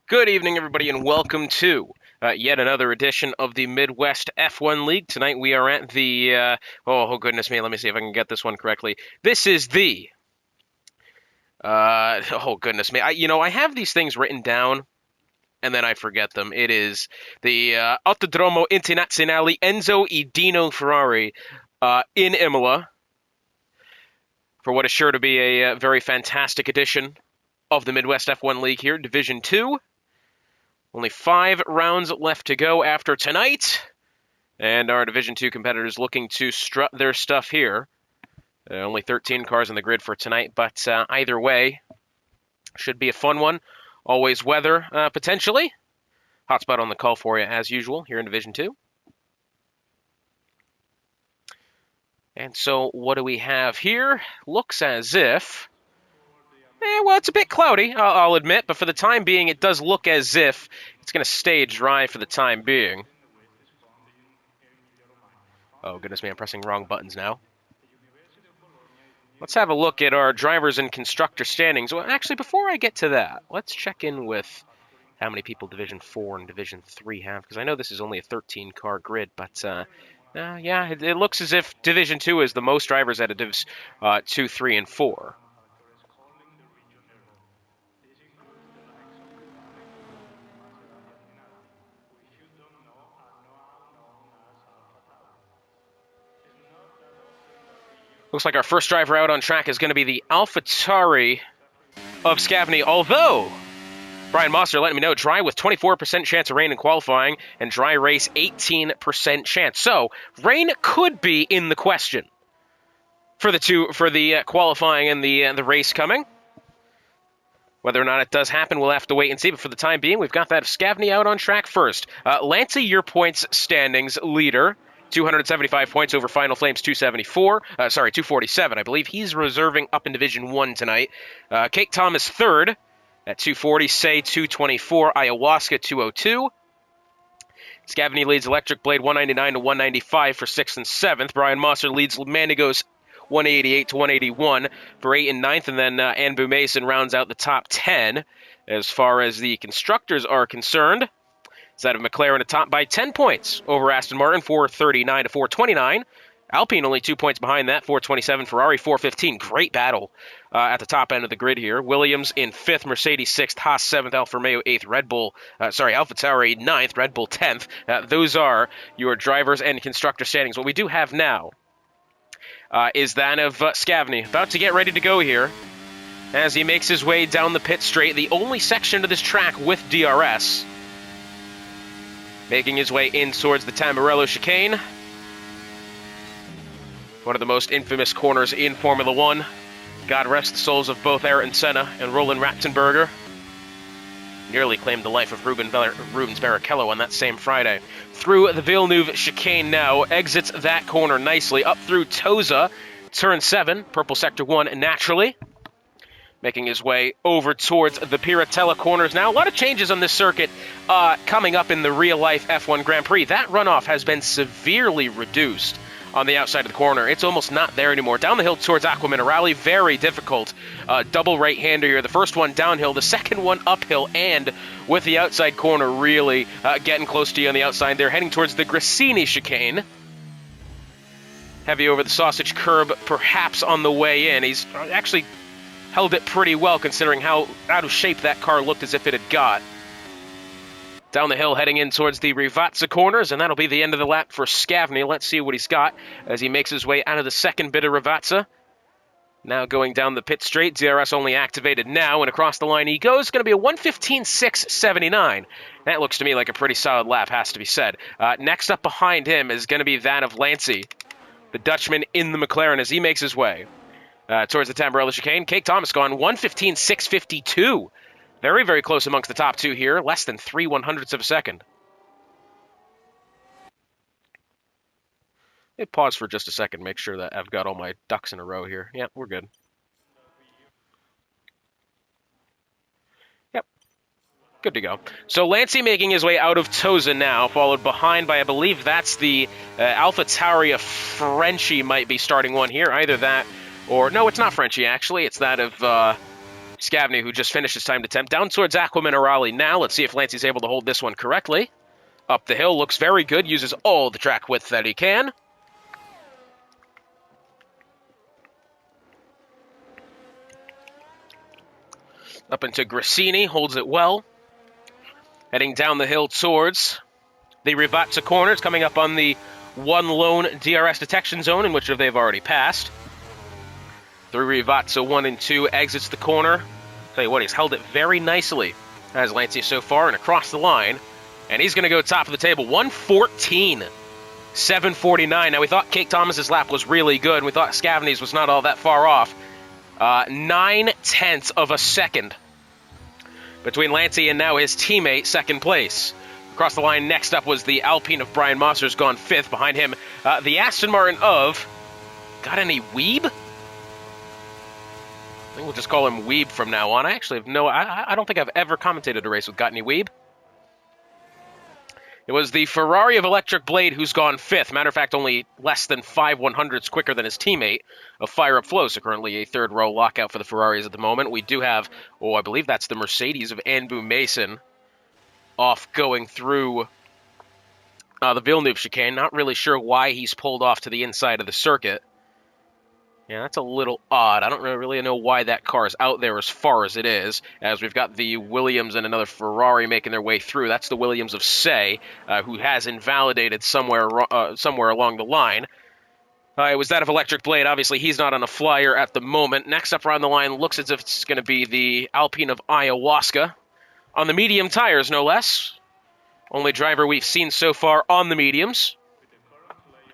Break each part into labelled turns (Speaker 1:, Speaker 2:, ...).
Speaker 1: Good evening, everybody, and welcome to yet another edition of the Midwest F1 League. Tonight we are at the, oh goodness me, let me see if I can get this one correctly. This is the, oh goodness me, I have these things written down, and then I forget them. It is the Autodromo Internazionale Enzo e Dino Ferrari in Imola, for what is sure to be a very fantastic edition of the Midwest F1 League here, Division 2. Only 5 rounds left to go after tonight, and our Division 2 competitors looking to strut their stuff here. Only 13 cars on the grid for tonight, but either way, should be a fun one. Always weather, potentially. Hotspot on the call for you, as usual, here in Division 2. And so what do we have here? Looks as if... well, it's a bit cloudy, I'll admit, but for the time being, it does look as if it's going to stay dry for the time being. Oh, goodness me, I'm pressing wrong buttons now. Let's have a look at our drivers and constructor standings. Well, actually, before I get to that, let's check in with how many people Division 4 and Division 3 have, because I know this is only a 13-car grid, but yeah, it looks as if Division 2 is the most drivers out of Divs 2, 3, and 4. Looks like our first driver out on track is going to be the AlphaTauri of Scavney, although Brian Mosser letting me know dry with 24% chance of rain in qualifying and dry race 18% chance. So rain could be in the question for the qualifying and the race coming. Whether or not it does happen, we'll have to wait and see. But for the time being, we've got that Scavney out on track first. Lancey, your points standings leader. 275 points over Final Flames 247. I believe he's reserving up in Division 1 tonight. Kate Thomas third at 240. Say 224. Ayahuasca 202. Scavney leads Electric Blade 199 to 195 for 6th and 7th. Brian Mosser leads Mandigos 188 to 181 for 8th and 9th. And then Anbu Mason rounds out the top 10. As far as the constructors are concerned, Side of McLaren atop by 10 points over Aston Martin, 439 to 429. Alpine only 2 points behind that, 427. Ferrari 415. Great battle at the top end of the grid here. Williams in 5th, Mercedes 6th, Haas 7th, Alfa Romeo 8th, AlphaTauri 9th, Red Bull 10th. Those are your drivers and constructor standings. What we do have now is that of Scavney, about to get ready to go here as he makes his way down the pit straight, the only section of this track with DRS. Making his way in towards the Tamburello chicane. One of the most infamous corners in Formula One. God rest the souls of both Ayrton Senna and Roland Ratzenberger. Nearly claimed the life of Rubens Barrichello on that same Friday. Through the Villeneuve chicane now, exits that corner nicely, up through Toza, turn 7, purple sector 1 naturally. Making his way over towards the Piratella corners now. A lot of changes on this circuit coming up in the real-life F1 Grand Prix. That runoff has been severely reduced on the outside of the corner. It's almost not there anymore. Down the hill towards Aqua Minerale, very difficult. Double right-hander here. The first one downhill, the second one uphill, and with the outside corner really getting close to you on the outside. They're heading towards the Grassini chicane. Heavy over the sausage curb, perhaps on the way in. He's actually held it pretty well considering how out of shape that car looked as if it had got. Down the hill heading in towards the Rivazza corners, and that'll be the end of the lap for Scavney. Let's see what he's got as he makes his way out of the second bit of Rivazza. Now going down the pit straight, DRS only activated now, and across the line he goes. Going to be a 1:15.679. That looks to me like a pretty solid lap, has to be said. Next up behind him is going to be that of Lancey, the Dutchman in the McLaren, as he makes his way towards the Tamburello chicane. Kate Thomas gone 1:15.652. Very, very close amongst the top two here. Less than 3/100ths of a second. Let me pause for just a second, make sure that I've got all my ducks in a row here. Yeah, we're good. Yep. Good to go. So Lancey making his way out of Toza now, followed behind by, I believe that's the AlphaTauri of Frenchie might be starting one here. Either that or, no, it's not Frenchie, actually. It's that of Scavney, who just finished his time to temp, down towards Aqua Minerale now. Let's see if Lancey's able to hold this one correctly. Up the hill, looks very good, uses all the track width that he can. Up into Grassini, holds it well. Heading down the hill towards the Rivazza corners, coming up on the one lone DRS detection zone, in which they've already passed. Through Rivazza 1 and 2, exits the corner. Tell you what, he's held it very nicely, as Lancey so far, and across the line. And he's going to go top of the table, 1:14, 7:49. Now, we thought Cake Thomas's lap was really good, and we thought Scavney's was not all that far off. 9/10 of a second between Lancey and now his teammate, second place. Across the line, next up was the Alpine of Brian Mosser's gone 5th. Behind him, the Aston Martin of... Got any Weeb? I think we'll just call him Weeb from now on. I actually have no... I don't think I've ever commentated a race with Got Any Weeb. It was the Ferrari of Electric Blade who's gone 5th. Matter of fact, only less than 5/100ths quicker than his teammate of Fire Up Flow. So currently a third row lockout for the Ferraris at the moment. We do have, I believe that's the Mercedes of Anbu Mason off going through the Villeneuve chicane. Not really sure why he's pulled off to the inside of the circuit. Yeah, that's a little odd. I don't really know why that car is out there as far as it is, as we've got the Williams and another Ferrari making their way through. That's the Williams of Say, who has invalidated somewhere along the line. It was that of Electric Blade. Obviously, he's not on a flyer at the moment. Next up around the line looks as if it's going to be the Alpine of Ayahuasca, on the medium tires, no less. Only driver we've seen so far on the mediums.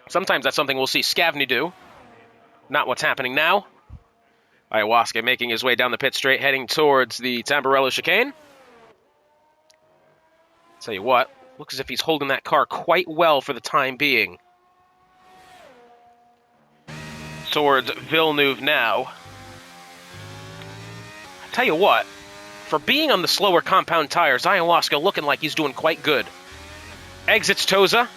Speaker 1: Sometimes that's something we'll see Scavney do. Not what's happening now. Ayahuasca making his way down the pit straight, heading towards the Tamburello chicane. Tell you what, looks as if he's holding that car quite well for the time being. Towards Villeneuve now. Tell you what, for being on the slower compound tires, Ayahuasca looking like he's doing quite good. Exits Toza.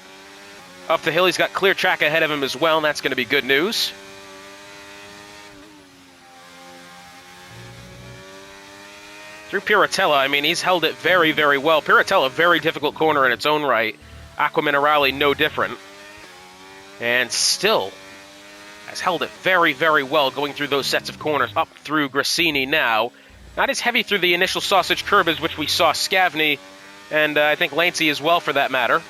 Speaker 1: Up the hill, he's got clear track ahead of him as well, and that's going to be good news. Through Piratella, I mean, he's held it very, very well. Piratella, very difficult corner in its own right. Aqua Minerale, no different. And still has held it very, very well going through those sets of corners. Up through Grassini now. Not as heavy through the initial sausage curb as which we saw Scavney, and I think Lancey as well for that matter.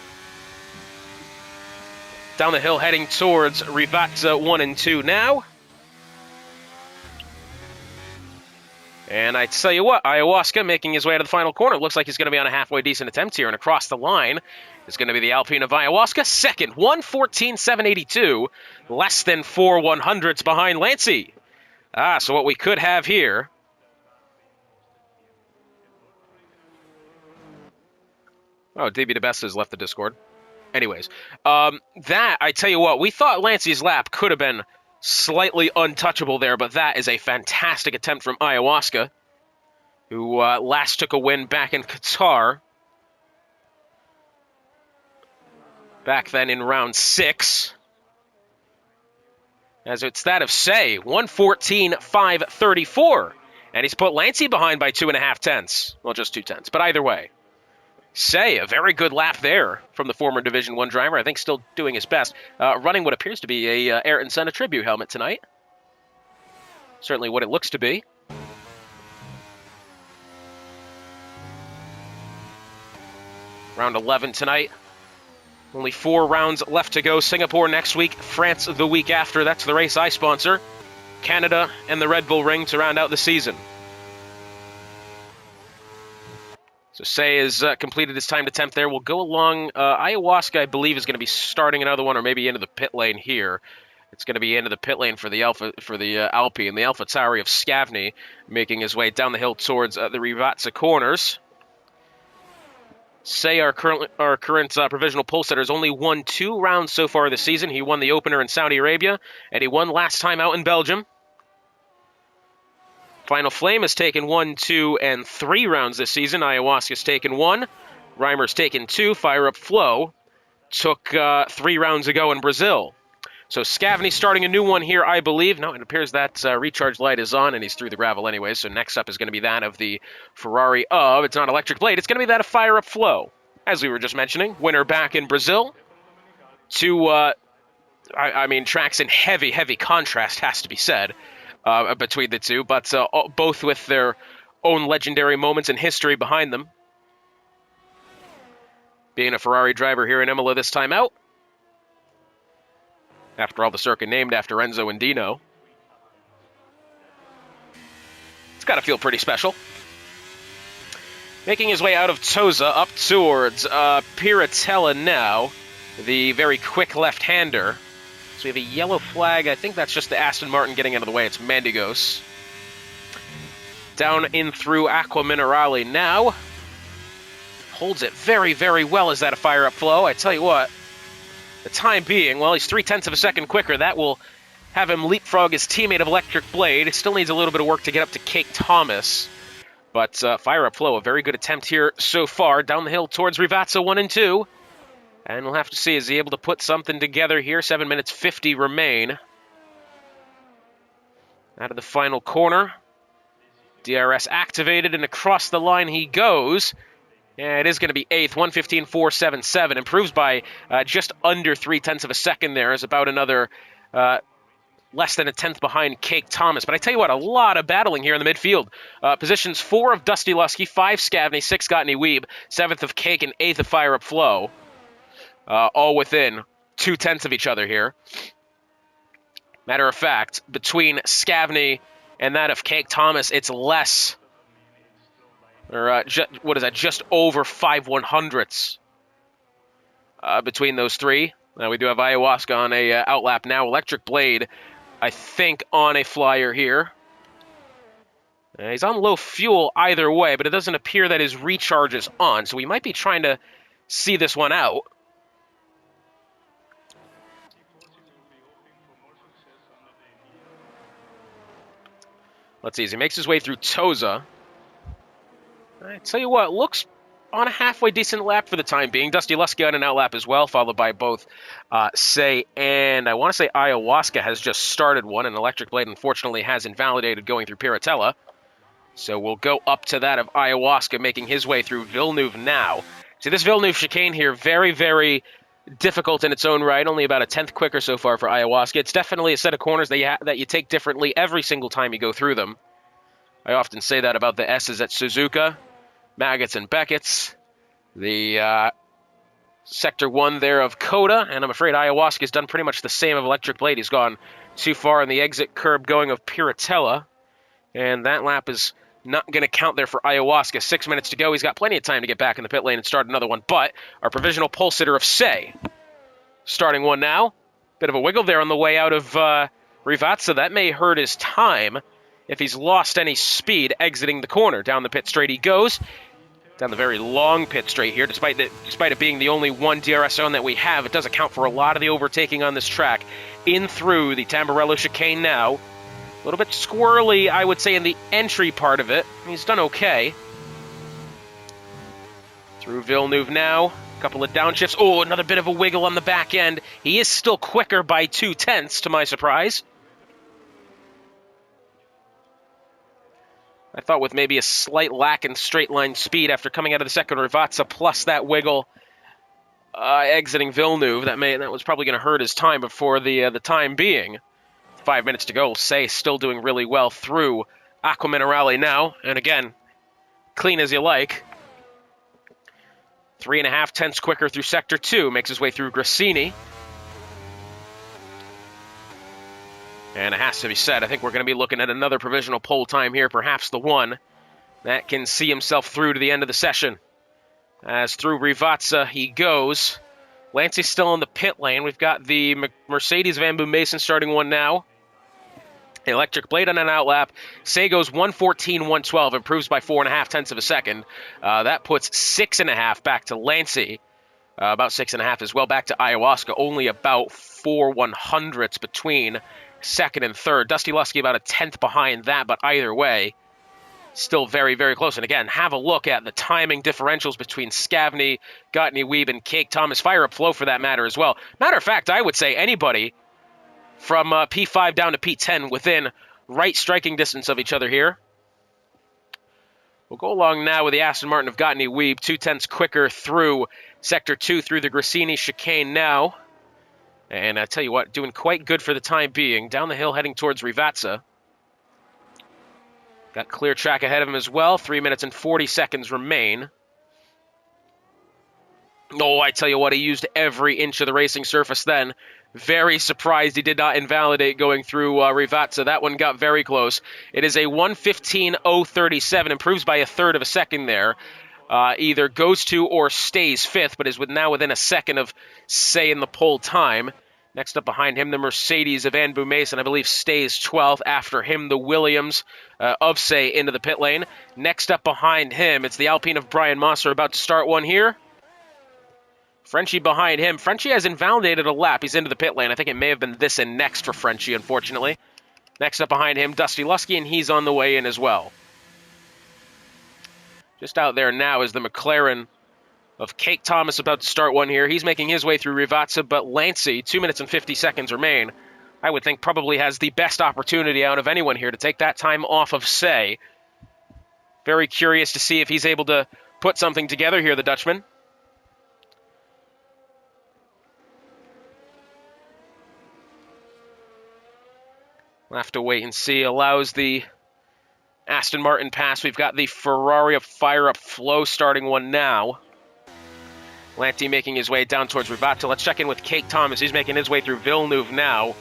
Speaker 1: Down the hill heading towards Rivazza 1 and 2 now. And I tell you what, Ayahuasca making his way to the final corner. Looks like he's going to be on a halfway decent attempt here. And across the line is going to be the Alpine of Ayahuasca. Second, 1:14.782. Less than 4/100ths behind Lancey. So what we could have here... Oh, DB DeBesta has left the Discord. Anyways, that, I tell you what, we thought Lancey's lap could have been slightly untouchable there, but that is a fantastic attempt from Ayahuasca, who last took a win back in Qatar. Back then in round 6. As it's that of Say, 1:14.534. And he's put Lancey behind by 2.5 Well, just 2 but either way. Say, a very good lap there from the former Division 1 driver. I think still doing his best. Running what appears to be a Ayrton Senna tribute helmet tonight. Certainly what it looks to be. Round 11 tonight. Only 4 rounds left to go. Singapore next week, France the week after. That's the race I sponsor. Canada and the Red Bull Ring to round out the season. So Say has completed his time to temp there. We'll go along. Ayahuasca, I believe, is going to be starting another one, or maybe into the pit lane here. It's going to be into the pit lane for the Alpine, the AlphaTauri of Scavney, making his way down the hill towards the Rivazza corners. Say, our current provisional pole setter, has only won 2 rounds so far this season. He won the opener in Saudi Arabia, and he won last time out in Belgium. Final Flame has taken 1, 2, and 3 rounds this season. Ayahuasca's taken 1. Reimer's taken 2. Fire Up Flow took 3 rounds ago in Brazil. So Scavney starting a new one here, I believe. No, it appears that recharge light is on, and he's through the gravel anyway. So next up is going to be that of the Ferrari of, it's not Electric Blade, it's going to be that of Fire Up Flow. As we were just mentioning, winner back in Brazil. I mean, tracks in heavy, heavy contrast, has to be said, between the two, but both with their own legendary moments in history behind them. Being a Ferrari driver here in Imola this time out. After all, the circuit named after Enzo and Dino. It's got to feel pretty special. Making his way out of Tosa up towards Piratella now, the very quick left-hander. So we have a yellow flag. I think that's just the Aston Martin getting out of the way. It's Mendigos. Down in through Aqua Minerale now. Holds it very, very well. Is that a Fire Up Flow? I tell you what, the time being, well, he's 0.3 of a second quicker. That will have him leapfrog his teammate of Electric Blade. Still needs a little bit of work to get up to Cake Thomas. But Fire Up Flow, a very good attempt here so far. Down the hill towards Rivazza 1 and 2. And we'll have to see, is he able to put something together here? 7 minutes 50 remain. Out of the final corner. DRS activated, and across the line he goes. Yeah, it is going to be 8th, 1:15.477. Improves by just under 0.3 of a second there. Is about another less than a tenth behind Cake Thomas. But I tell you what, a lot of battling here in the midfield. Positions 4 of Dusty Lusky, 5 Scavney, 6 Gottney Weeb, 7th of Cake, and 8th of Fire Up Flow. All within 0.2 of each other here. Matter of fact, between Scavney and that of Cake Thomas, it's less, or what is that, just over 5/100ths between those three. Now we do have Ayahuasca on a outlap now. Electric Blade, I think, on a flyer here. He's on low fuel either way, but it doesn't appear that his recharge is on, so we might be trying to see this one out. Let's see, as he makes his way through Tosa. I tell you what, looks on a halfway decent lap for the time being. Dusty Lusky on an outlap as well, followed by both Say and I want to say Ayahuasca has just started one, and Electric Blade unfortunately has invalidated going through Piratella. So we'll go up to that of Ayahuasca, making his way through Villeneuve now. See, this Villeneuve chicane here, very, very difficult in its own right, only about a tenth quicker so far for Ayahuasca. It's definitely a set of corners that you take differently every single time you go through them. I often say that about the S's at Suzuka, Maggots and Beckett's, the Sector 1 there of Coda, and I'm afraid Ayahuasca's done pretty much the same of Electric Blade. He's gone too far in the exit curb going of Piratella, and that lap is not going to count there for Ayahuasca. 6 minutes to go. He's got plenty of time to get back in the pit lane and start another one. But our provisional pole sitter of Say, starting one now. Bit of a wiggle there on the way out of Rivazza. That may hurt his time if he's lost any speed exiting the corner. Down the pit straight he goes. Down the very long pit straight here. Despite it being the only one DRS zone that we have, it does account for a lot of the overtaking on this track. In through the Tamburello chicane now. A little bit squirrely, I would say, in the entry part of it. He's done okay. Through Villeneuve now. A couple of downshifts. Oh, another bit of a wiggle on the back end. He is still quicker by 0.2, to my surprise. I thought with maybe a slight lack in straight line speed after coming out of the second Rivazza, plus that wiggle exiting Villeneuve, that was probably going to hurt his time before the time being. 5 minutes to go. Say still doing really well through Aqua Minerale now. And again, clean as you like. 3.5 tenths quicker through Sector 2. Makes his way through Grassini. And it has to be said, I think we're going to be looking at another provisional pole time here. Perhaps the one that can see himself through to the end of the session. As through Rivazza he goes. Lancey's still in the pit lane. We've got the Mercedes Van Boom Mason starting one now. Electric Blade on an outlap. Say goes 1:14.112, improves by 4.5 tenths of a second. That puts 6.5 back to Lancey. About 6.5 as well back to Ayahuasca. Only about 4/100ths between second and third. Dusty Lusky about a tenth behind that, but either way, still very, very close. And again, have a look at the timing differentials between Scavney, Gottney Weeb, and Cake Thomas. Fire Up Flow for that matter as well. Matter of fact, I would say anybody from P5 down to P10 within right striking distance of each other here. We'll go along now with the Aston Martin of Gottlieb Weeb, 0.2 quicker through Sector 2 through the Grassini chicane now. And I tell you what, doing quite good for the time being. Down the hill heading towards Rivazza. Got clear track ahead of him as well. 3 minutes and 40 seconds remain. Oh, I tell you what, he used every inch of the racing surface then. Very surprised he did not invalidate going through Rivazza. That one got very close. It is a 1:15.037, improves by a third of a second there. Either goes to or stays fifth, but is now within a second of Say in the pole time. Next up behind him, the Mercedes of Anbu Mason, I believe, stays 12th. After him, the Williams of Say into the pit lane. Next up behind him, it's the Alpine of Brian Mosser about to start one here. Frenchie behind him. Frenchie has invalidated a lap. He's into the pit lane. I think it may have been this and next for Frenchie, unfortunately. Next up behind him, Dusty Lusky, and he's on the way in as well. Just out there now is the McLaren of Kate Thomas about to start one here. He's making his way through Rivazza, but Lancey, 2 minutes and 50 seconds remain. I would think probably has the best opportunity out of anyone here to take that time off of Say. Very curious to see if he's able to put something together here, the Dutchman. We'll have to wait and see. Allows the Aston Martin pass. We've got the Ferrari of Fire Up Flow starting one now. Lanty making his way down towards Rivazza. Let's check in with Kate Thomas. He's making his way through Villeneuve now.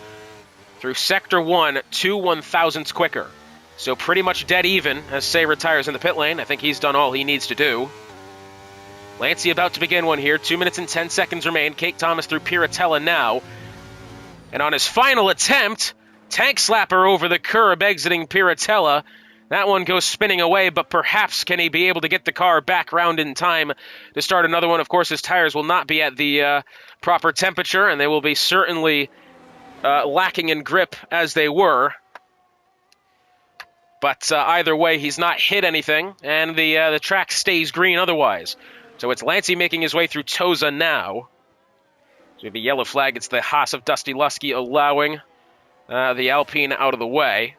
Speaker 1: Through Sector 1, 2 1/1000ths quicker. So pretty much dead even as Say retires in the pit lane. I think he's done all he needs to do. Lancey about to begin one here. 2 minutes and 10 seconds remain. Kate Thomas through Piratella now. And on his final attempt, tank slapper over the curb exiting Piratella. That one goes spinning away, but perhaps can he be able to get the car back round in time to start another one? Of course, his tires will not be at the proper temperature, and they will be certainly lacking in grip as they were. But either way, he's not hit anything, and the track stays green otherwise. So it's Lancey making his way through Toza now. So we have a yellow flag. It's the Haas of Dusty Lusky allowing the Alpine out of the way.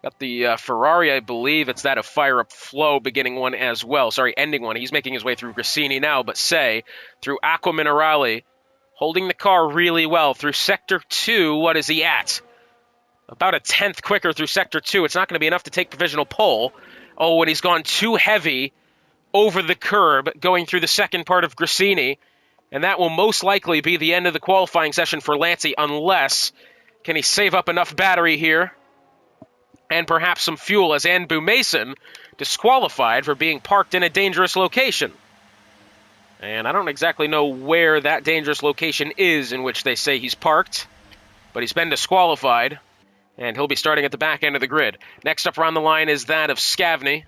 Speaker 1: Got the Ferrari, I believe it's that of Fire Up Flow beginning one as well. Sorry, ending one. He's making his way through Grassini now, but Say through Acqua Minerale, holding the car really well through Sector 2. What is he at? About a 10th quicker through Sector 2. It's not going to be enough to take provisional pole. Oh, and he's gone too heavy over the curb going through the second part of Grassini. And that will most likely be the end of the qualifying session for Lancey unless, can he save up enough battery here and perhaps some fuel as Anbu Mason disqualified for being parked in a dangerous location. And I don't exactly know where that dangerous location is in which they say he's parked, but he's been disqualified, and he'll be starting at the back end of the grid. Next up around the line is that of Scavney.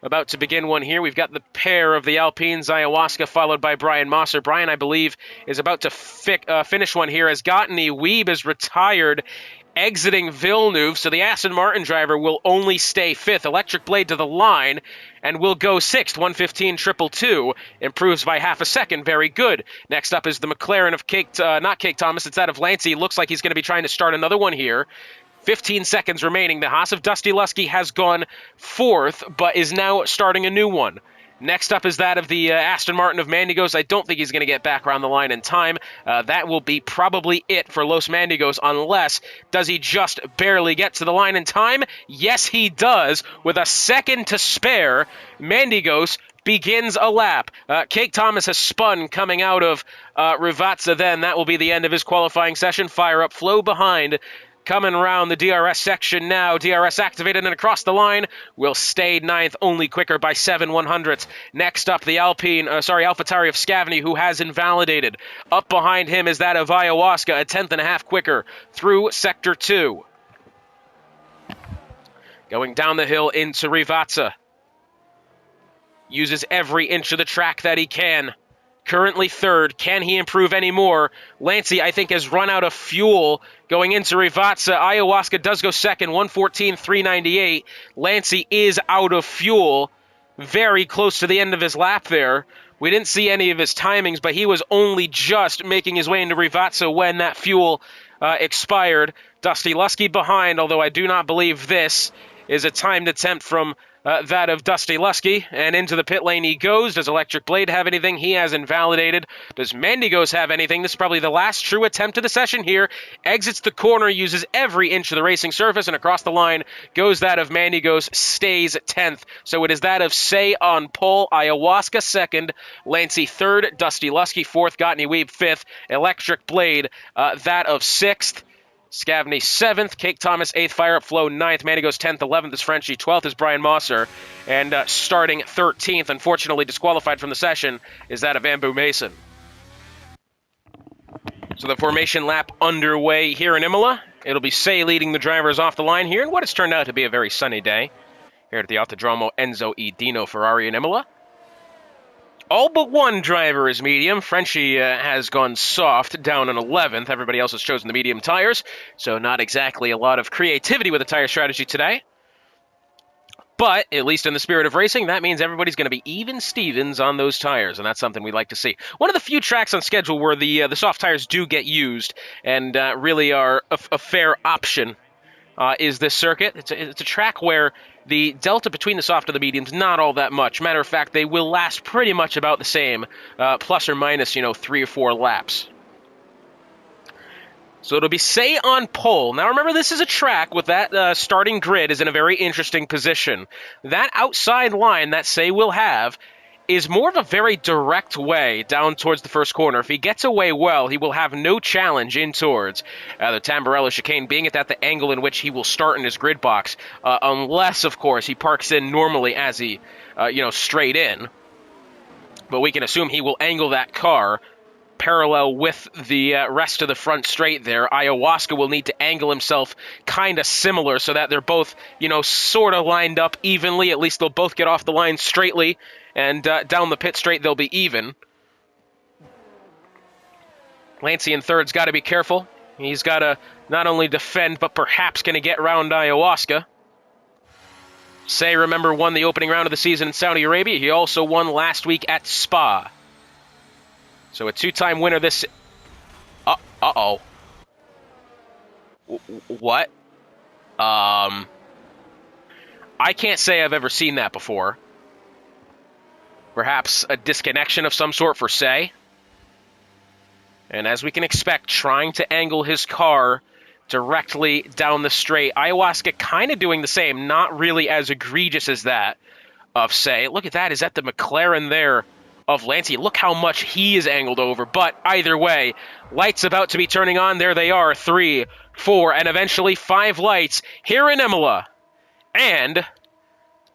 Speaker 1: About to begin one here. We've got the pair of the Alpines, Ayahuasca, followed by Brian Mosser. Brian, I believe, is about to finish one here as Gottlieb Weeb is retired, exiting Villeneuve, so the Aston Martin driver will only stay fifth. Electric Blade to the line, and will go sixth. 1:15.222, improves by half a second. Very good. Next up is the McLaren of not Kate Thomas, it's that of Lancey. Looks like he's going to be trying to start another one here. 15 seconds remaining. The Haas of Dusty Lusky has gone fourth, but is now starting a new one. Next up is that of the Aston Martin of Mandigos. I don't think he's going to get back around the line in time. That will be probably it for Los Mandigos, unless, does he just barely get to the line in time? Yes, he does. With a second to spare, Mandigos begins a lap. Kate Thomas has spun coming out of Rivazza then. That will be the end of his qualifying session. Fire Up Flow behind. Coming around the DRS section now. DRS activated and across the line. Will stay ninth, only quicker by 7/100ths. Next up, the AlphaTauri of Scavney, who has invalidated. Up behind him is that of Ayahuasca, a 10th.5 quicker through Sector 2. Going down the hill into Rivazza. Uses every inch of the track that he can. Currently third. Can he improve any more? Lancey, I think, has run out of fuel going into Rivazza. Ayahuasca does go second, 1:14.398. Lancey is out of fuel. very close to the end of his lap there. We didn't see any of his timings, but he was only just making his way into Rivazza when that fuel expired. Dusty Lusky behind, although I do not believe this is a timed attempt from that of Dusty Lusky, and into the pit lane he goes. Does Electric Blade have anything? He has invalidated. Does Mandigos have anything? This is probably the last true attempt of the session here. Exits the corner, uses every inch of the racing surface, and across the line goes that of Mandigos, stays 10th. So it is that of Say on pole, Ayahuasca 2nd, Lancy 3rd, Dusty Lusky 4th, Gottney Weeb 5th, Electric Blade that of 6th. Scavney 7th, Cake Thomas 8th, Fire Up Flow 9th, Mandigos 10th, 11th is Frenchie, 12th is Brian Mosser, and starting 13th, unfortunately disqualified from the session, is that of Ambu Mason. So the formation lap underway here in Imola. It'll be Say leading the drivers off the line here in what has turned out to be a very sunny day here at the Autodromo Enzo E. Dino Ferrari in Imola. All but one driver is medium. Frenchie has gone soft, down in 11th. Everybody else has chosen the medium tires, so not exactly a lot of creativity with the tire strategy today. But, at least in the spirit of racing, that means everybody's going to be even Stevens on those tires, and that's something we'd like to see. One of the few tracks on schedule where the soft tires do get used and really are a fair option is this circuit. It's a track where the delta between the soft and the mediums not all that much. Matter of fact, they will last pretty much about the same, plus or minus, 3 or 4 laps. So it'll be Say on pole. Now remember, this is a track with that starting grid is in a very interesting position. That outside line that Say will have is more of a very direct way down towards the first corner. If he gets away well, he will have no challenge in towards the Tamburello chicane, being at the angle in which he will start in his grid box, unless, of course, he parks in normally as he, straight in. But we can assume he will angle that car parallel with the rest of the front straight there. Ayahuasca will need to angle himself kind of similar so that they're both, sort of lined up evenly. At least they'll both get off the line straightly, and down the pit straight they'll be even. Lancy in third's got to be careful. He's got to not only defend, but perhaps going to get around Ayahuasca. Say, remember, won the opening round of the season in Saudi Arabia. He also won last week at Spa. So a two-time winner this... Uh-oh. What? I can't say I've ever seen that before. Perhaps a disconnection of some sort for Say. And as we can expect, trying to angle his car directly down the straight. Ayahuasca kind of doing the same, not really as egregious as that of Say. Look at that, is that the McLaren there of Lancy? Look how much he is angled over. But either way, lights about to be turning on. There they are, 3, 4, and eventually 5 lights here in Imola. And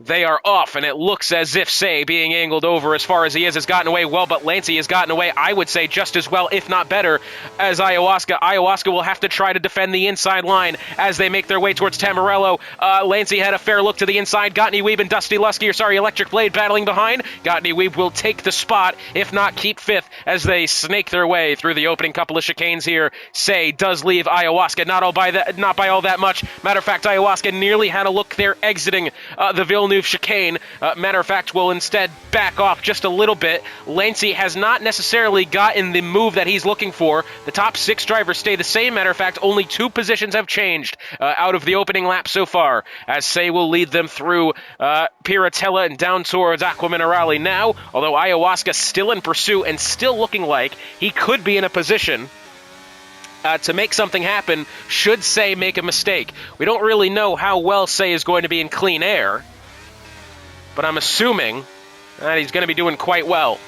Speaker 1: they are off, and it looks as if Say, being angled over as far as he is, has gotten away well, but Lancy has gotten away, I would say, just as well, if not better, as Ayahuasca. Ayahuasca will have to try to defend the inside line as they make their way towards Tamburello. Lancy had a fair look to the inside. Gottney Weeb and Dusty Lusky, Electric Blade battling behind. Gottney Weeb will take the spot, if not keep 5th, as they snake their way through the opening couple of chicanes here. Say does leave Ayahuasca, not by all that much. Matter of fact, Ayahuasca nearly had a look there exiting the Villeneuve chicane. Matter of fact, will instead back off just a little bit. Lancy has not necessarily gotten the move that he's looking for. The top 6 drivers stay the same. Matter of fact, only 2 positions have changed out of the opening lap so far, as Say will lead them through Piratella and down towards Aqua Minerale now, although Ayahuasca still in pursuit and still looking like he could be in a position to make something happen should Say make a mistake. We don't really know how well Say is going to be in clean air, but I'm assuming that he's going to be doing quite well.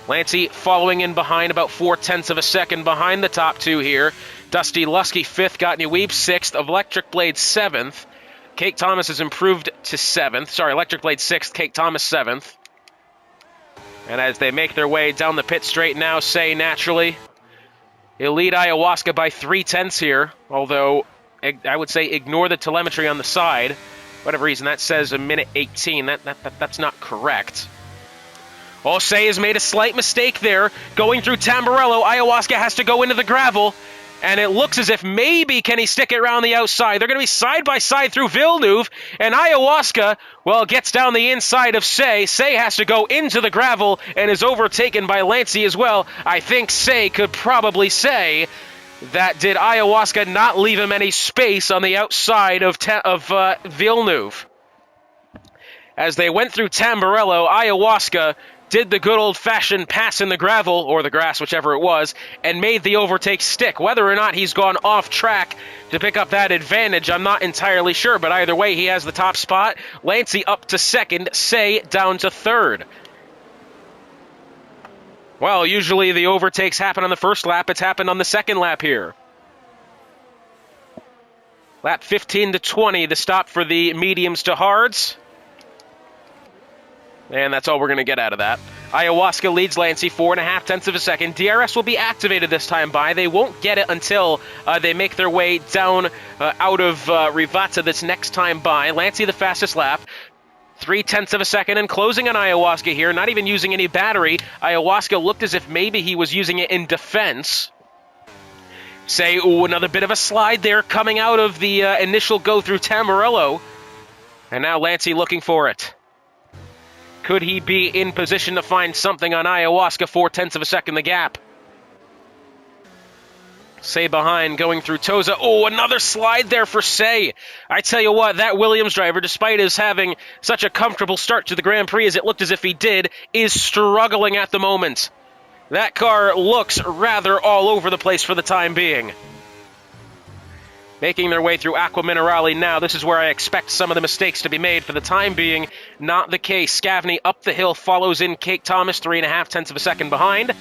Speaker 1: Lancy following in behind, about 0.4 of a second behind the top 2 here. Dusty Lusky 5th, Gottney Weeb 6th, Electric Blade 7th. Cake Thomas has improved to 7th. Sorry, Electric Blade 6th, Cake Thomas 7th. And as they make their way down the pit straight now, Say naturally, he'll lead Ayahuasca by 0.3 here, although I would say ignore the telemetry on the side. Whatever reason, that says a minute 18. That's not correct. Say has made a slight mistake there. Going through Tamburello, Ayahuasca has to go into the gravel. And it looks as if maybe can he stick it around the outside. They're going to be side by side through Villeneuve. And Ayahuasca, well, gets down the inside of Say. Say has to go into the gravel and is overtaken by Lancey as well. I think Say could probably say that did Ayahuasca not leave him any space on the outside of Villeneuve. As they went through Tamburello, Ayahuasca did the good old-fashioned pass in the gravel, or the grass, whichever it was, and made the overtake stick. Whether or not he's gone off track to pick up that advantage, I'm not entirely sure, but either way, he has the top spot. Lancey up to second, Say down to third. Well, usually the overtakes happen on the first lap. It's happened on the second lap here. Lap 15 to 20, the stop for the mediums to hards. And that's all we're going to get out of that. Ayahuasca leads Lancey 4.5 tenths of a second. DRS will be activated this time by. They won't get it until they make their way down out of Rivazza this next time by. Lancey the fastest lap. 3 tenths of a second and closing on Ayahuasca here. Not even using any battery. Ayahuasca looked as if maybe he was using it in defense. Say, ooh, another bit of a slide there coming out of the initial go through Tamburello. And now Lancey looking for it. Could he be in position to find something on Ayahuasca? 4 tenths of a second the gap. Say behind, going through Toza. Oh, another slide there for Say. I tell you what, that Williams driver, despite his having such a comfortable start to the Grand Prix as it looked as if he did, is struggling at the moment. That car looks rather all over the place for the time being. Making their way through Aqua Minerale now. This is where I expect some of the mistakes to be made. For the time being, not the case. Scavney up the hill, follows in Kate Thomas, 3.5 tenths of a second behind.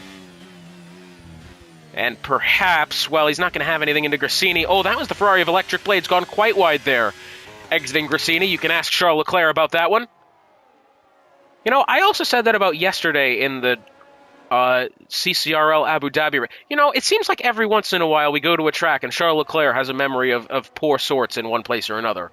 Speaker 1: And perhaps, well, he's not going to have anything into Grassini. Oh, that was the Ferrari of Electric Blades, gone quite wide there. Exiting Grassini. You can ask Charles Leclerc about that one. You know, I also said that about yesterday in the CCRL Abu Dhabi. You know, it seems like every once in a while we go to a track and Charles Leclerc has a memory of poor sorts in one place or another.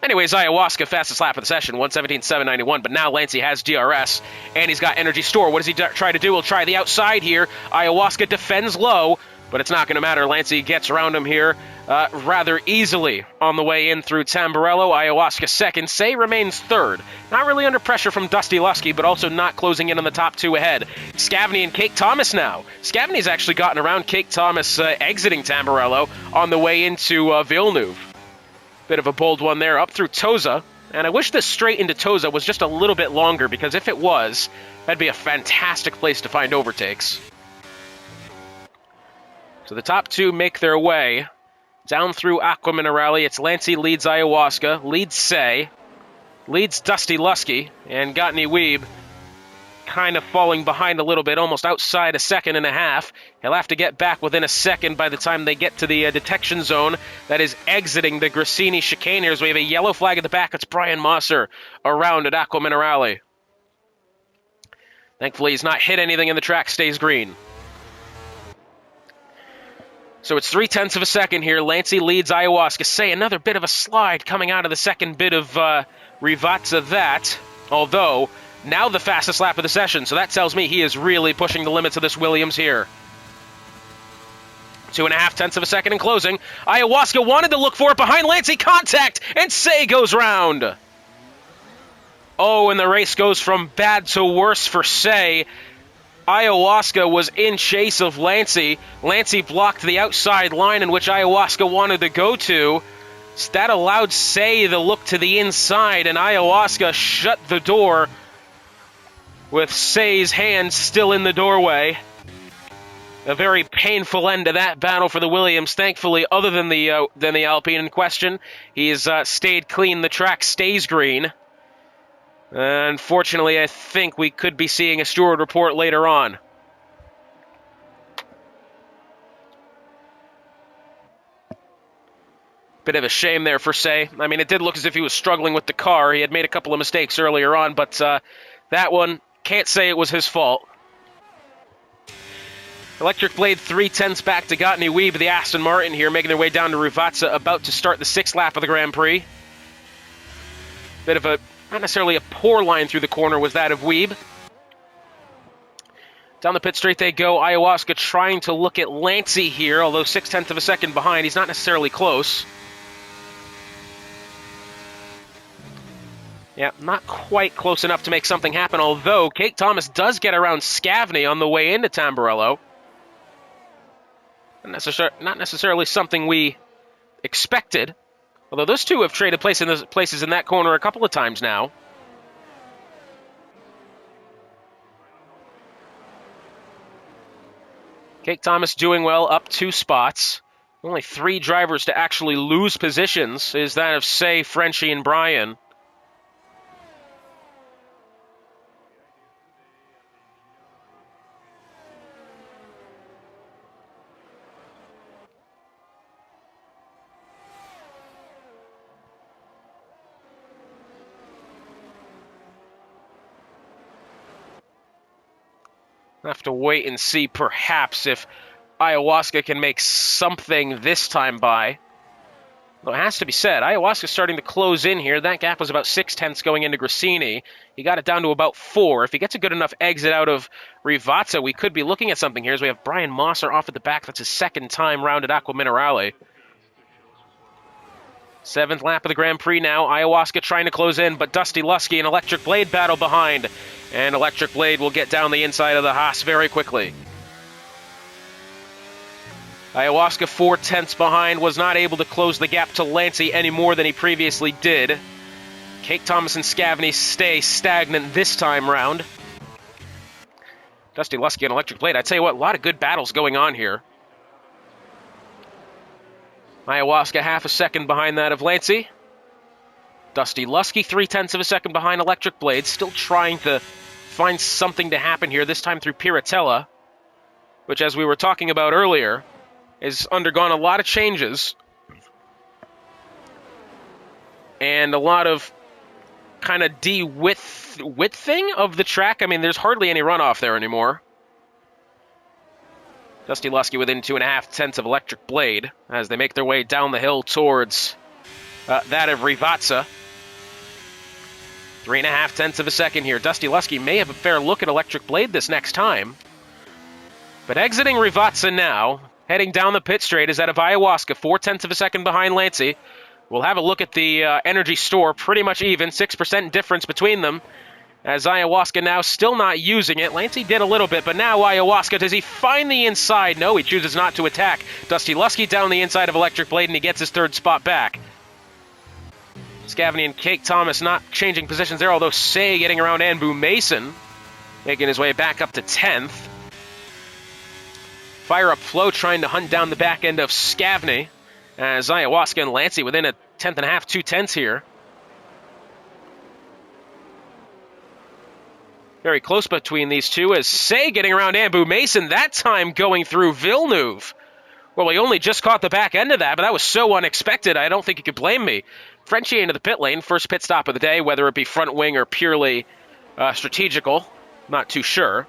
Speaker 1: Anyways, Ayahuasca, fastest lap of the session, 1:17.791, but now Lancey has DRS, and he's got energy store. What does he try to do? He'll try the outside here. Ayahuasca defends low, but it's not going to matter. Lancey gets around him here rather easily on the way in through Tamburello. Ayahuasca second. Say remains third. Not really under pressure from Dusty Lusky, but also not closing in on the top two ahead. Scavney and Kate Thomas now. Scavney's actually gotten around Kate Thomas exiting Tamburello on the way into Villeneuve. Bit of a bold one there, up through Toza. And I wish this straight into Toza was just a little bit longer, because if it was, that'd be a fantastic place to find overtakes. So the top two make their way down through Aqua Minerale. It's Lancey leads Ayahuasca, leads Say, leads Dusty Lusky, and Gottny Weeb kind of falling behind a little bit, almost outside a second and a half. He'll have to get back within a second by the time they get to the detection zone that is exiting the Grassini chicane here. As we have a yellow flag at the back. It's Brian Mosser around at Aqua Minerale. Thankfully, he's not hit anything in the track, stays green. So it's 3 tenths of a second here. Lancey leads Ayahuasca. Say another bit of a slide coming out of the second bit of Rivazza that, although now the fastest lap of the session, so that tells me he is really pushing the limits of this Williams here. 2.5 tenths of a second in closing. Ayahuasca wanted to look for it behind Lancey. Contact, and Say goes round. Oh, and the race goes from bad to worse for Say. Ayahuasca was in chase of Lancey. Lancey blocked the outside line in which Ayahuasca wanted to go to. That allowed Say to look to the inside, and Ayahuasca shut the door with Say's hands still in the doorway. A very painful end to that battle for the Williams. Thankfully, other than the Alpine in question, he's stayed clean. The track stays green. Unfortunately, I think we could be seeing a steward report later on. Bit of a shame there for Say. I mean, it did look as if he was struggling with the car. He had made a couple of mistakes earlier on, but that one, can't say it was his fault. Electric Blade 3 tenths back to Gottny Weeb, the Aston Martin here, making their way down to Rivazza, about to start the 6th lap of the Grand Prix. Bit of a, not necessarily a poor line through the corner was that of Weeb. Down the pit straight they go. Ayahuasca trying to look at Lancey here, although 0.6 of a second behind. He's not necessarily close. Yeah, not quite close enough to make something happen, although Kate Thomas does get around Scavney on the way into Tamburello. Not necessarily something we expected, although those two have traded places in that corner a couple of times now. Kate Thomas doing well, up 2 spots. Only 3 drivers to actually lose positions is that of Say, Frenchie, and Brian. Have to wait and see perhaps if Ayahuasca can make something this time by. Though it has to be said, Ayahuasca's starting to close in here. That gap was about 0.6 going into Grassini. He got it down to about 4. If he gets a good enough exit out of Rivazza, we could be looking at something here as we have Brian Mosser off at the back. That's his 2nd time round at Aqua Minerale. 7th lap of the Grand Prix now. Ayahuasca trying to close in, but Dusty Lusky and Electric Blade battle behind. And Electric Blade will get down the inside of the Haas very quickly. Ayahuasca 0.4 behind, was not able to close the gap to Lancey any more than he previously did. Kate Thomas and Scavney stay stagnant this time round. Dusty Lusky and Electric Blade, I tell you what, a lot of good battles going on here. Ayahuasca 0.5 seconds behind that of Lancey. Dusty Lusky 0.3 of a second behind Electric Blade, still trying to find something to happen here, this time through Piratella, which, as we were talking about earlier, has undergone a lot of changes and a lot of kind of de-widthing of the track. I mean, there's hardly any runoff there anymore. Dusty Lusky within 2.5 of Electric Blade as they make their way down the hill towards that of Rivazza. 3.5 of a second here. Dusty Lusky may have a fair look at Electric Blade this next time. But exiting Rivazza now, heading down the pit straight, is that of Ayahuasca, 0.4 of a second behind Lancey. We'll have a look at the energy store, pretty much even, 6% difference between them. As Ayahuasca now still not using it. Lancey did a little bit, but now Ayahuasca, does he find the inside? No, he chooses not to attack. Dusty Lusky down the inside of Electric Blade, and he gets his 3rd spot back. Scavney and Kate Thomas not changing positions there, although Say getting around Anbu Mason, making his way back up to 10th. Fire Up Flow trying to hunt down the back end of Scavney, as Ayahuasca and Lancey within 1.5, 0.2 here. Very close between these two, as Say getting around Anbu Mason, that time going through Villeneuve. Well, he only just caught the back end of that, but that was so unexpected, I don't think you could blame me. Frenchie into the pit lane, first pit stop of the day, whether it be front wing or purely strategical, not too sure.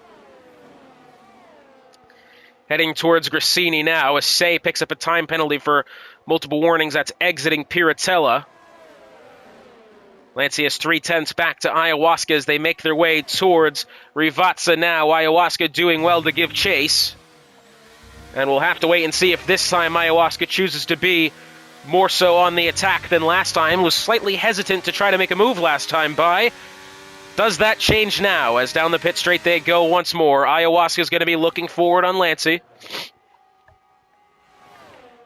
Speaker 1: Heading towards Grassini now, as Say picks up a time penalty for multiple warnings. That's exiting Piratella. Lancey has 0.3 back to Ayahuasca as they make their way towards Rivazza now. Ayahuasca doing well to give chase. And we'll have to wait and see if this time Ayahuasca chooses to be more so on the attack than last time. Was slightly hesitant to try to make a move last time by. Does that change now as down the pit straight they go once more? Ayahuasca's going to be looking forward on Lancey. He's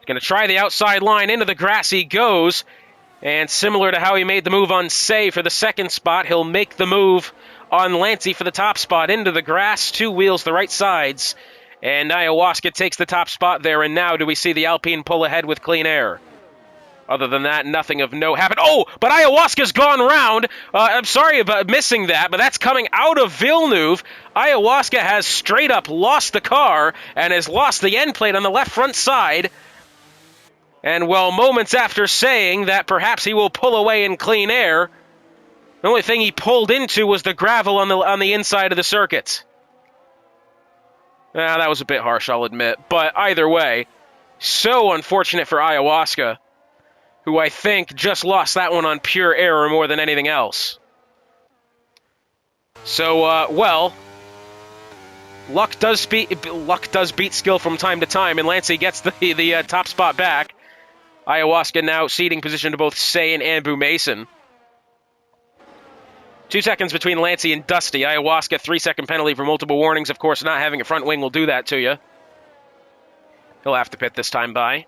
Speaker 1: going to try the outside line. Into the grass he goes. And similar to how he made the move on Say for the 2nd spot, he'll make the move on Lancey for the top spot. Into the grass, 2 wheels, the right sides. And Ayahuasca takes the top spot there. And now do we see the Alpine pull ahead with clean air? Other than that, nothing of note happened. Oh, but Ayahuasca's gone round. I'm sorry about missing that, but that's coming out of Villeneuve. Ayahuasca has straight up lost the car and has lost the end plate on the left front side. And well, moments after saying that perhaps he will pull away in clean air, the only thing he pulled into was the gravel on the inside of the circuit. That was a bit harsh, I'll admit. But either way, so unfortunate for Ayahuasca, who I think just lost that one on pure error more than anything else. So, well, luck does beat skill from time to time, and Lancey gets the top spot back. Ayahuasca now ceding position to both Say and Ambu Mason. 2 seconds between Lancey and Dusty. Ayahuasca, 3-second penalty for multiple warnings. Of course, not having a front wing will do that to you. He'll have to pit this time by.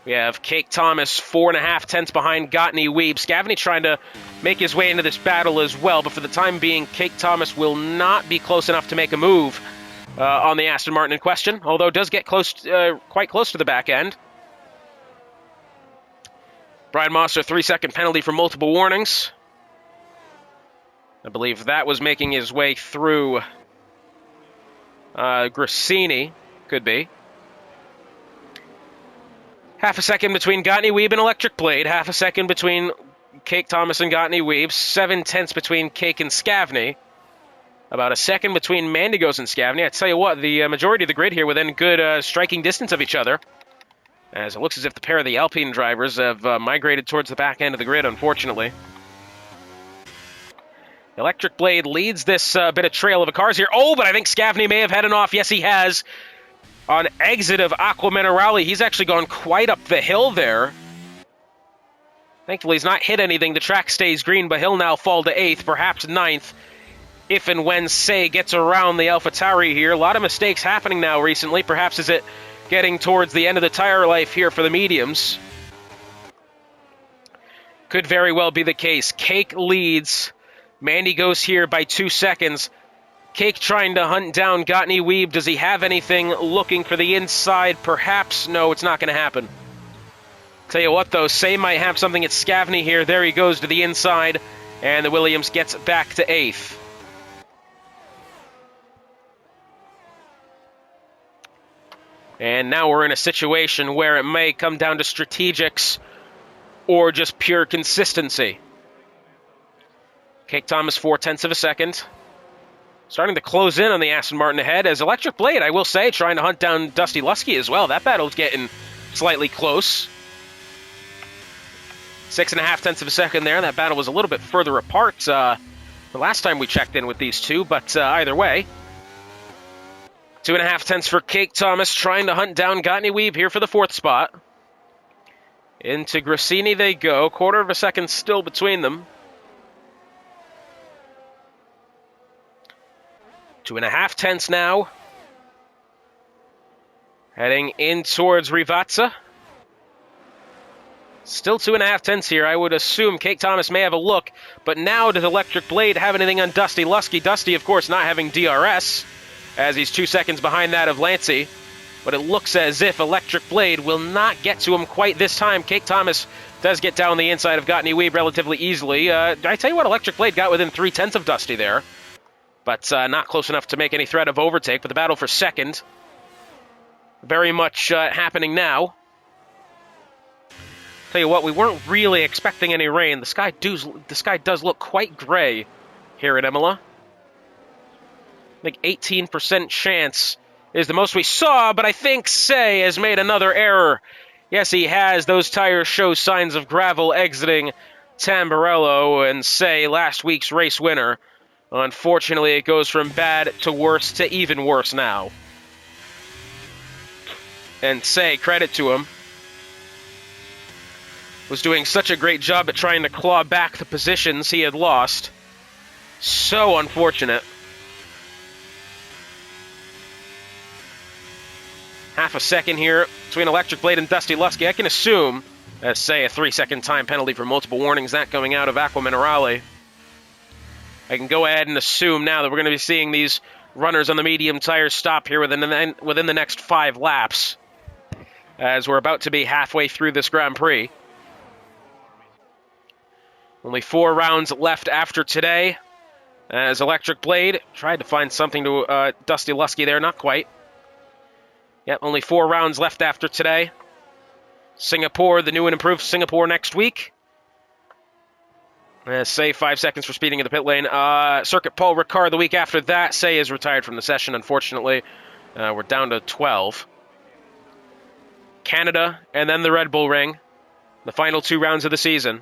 Speaker 1: We have Cake Thomas, 4.5 tenths behind Gottney Weeb. Scavney trying to make his way into this battle as well, but for the time being, Cake Thomas will not be close enough to make a move on the Aston Martin in question, although does get close, quite close to the back end. Brian Mosser, 3-second penalty for multiple warnings. I believe that was making his way through Grassini, could be. Half a second between Gottney Weeb and Electric Blade. Half a second between Cake Thomas and Gottney Weeb. 7 tenths between Cake and Scavney. About a second between Mandigos and Scavney. I tell you what, the majority of the grid here within good striking distance of each other. As it looks as if the pair of the Alpine drivers have migrated towards the back end of the grid, unfortunately. Electric Blade leads this bit of trail of cars here. Oh, but I think Scavney may have had an off. Yes, he has. On exit of Aqua Minerale, he's actually gone quite up the hill there. Thankfully, he's not hit anything. The track stays green, but he'll now fall to 8th, perhaps 9th, if and when Say gets around the AlphaTauri here. A lot of mistakes happening now recently. Perhaps is it getting towards the end of the tire life here for the mediums. Could very well be the case. Cake leads. Mandy goes here by 2 seconds. Cake trying to hunt down Gottney Weeb. Does he have anything looking for the inside? Perhaps. No, it's not going to happen. Tell you what, though, Say might have something at Scavney here. There he goes to the inside, and the Williams gets back to 8th. And now we're in a situation where it may come down to strategics or just pure consistency. Cake Thomas, 4 tenths of a second. Starting to close in on the Aston Martin ahead as Electric Blade, I will say, trying to hunt down Dusty Lusky as well. That battle's getting slightly close. 6.5 tenths of a second there. That battle was a little bit further apart the last time we checked in with these two, but either way. 2.5 tenths for Cake Thomas, trying to hunt down Gottney Weeb here for the 4th spot. Into Grassini they go. 1/4 of a second still between them. 2.5 tenths now. Heading in towards Rivazza. Still 2.5 tenths here. I would assume Cake Thomas may have a look, but now does Electric Blade have anything on Dusty Lusky? Dusty, of course, not having DRS, as he's 2 seconds behind that of Lancey. But it looks as if Electric Blade will not get to him quite this time. Cake Thomas does get down the inside of Gottney Weeb relatively easily. I tell you what, Electric Blade got within 3 tenths of Dusty there, but not close enough to make any threat of overtake. But the battle for second, very much happening now. Tell you what, we weren't really expecting any rain. The sky does look quite gray here at Imola. I think 18% chance is the most we saw, but I think Say has made another error. Yes, he has. Those tires show signs of gravel exiting Tamburello, and Say, last week's race winner. Unfortunately, it goes from bad to worse to even worse now. And Say, credit to him, was doing such a great job at trying to claw back the positions he had lost. So unfortunate. Half a second here between Electric Blade and Dusty Lusky. I can assume, as Say, a 3-second time penalty for multiple warnings, that coming out of Aqua Minerale. I can go ahead and assume now that we're going to be seeing these runners on the medium tires stop here within the next 5 laps, as we're about to be halfway through this Grand Prix. Only 4 rounds left after today, as Electric Blade tried to find something to Dusty Lusky there, not quite. Yep, only 4 rounds left after today. Singapore, the new and improved Singapore next week. Say 5 seconds for speeding in the pit lane. Circuit Paul Ricard the week after that. Say is retired from the session, unfortunately. We're down to 12. Canada, and then the Red Bull Ring. The final 2 rounds of the season.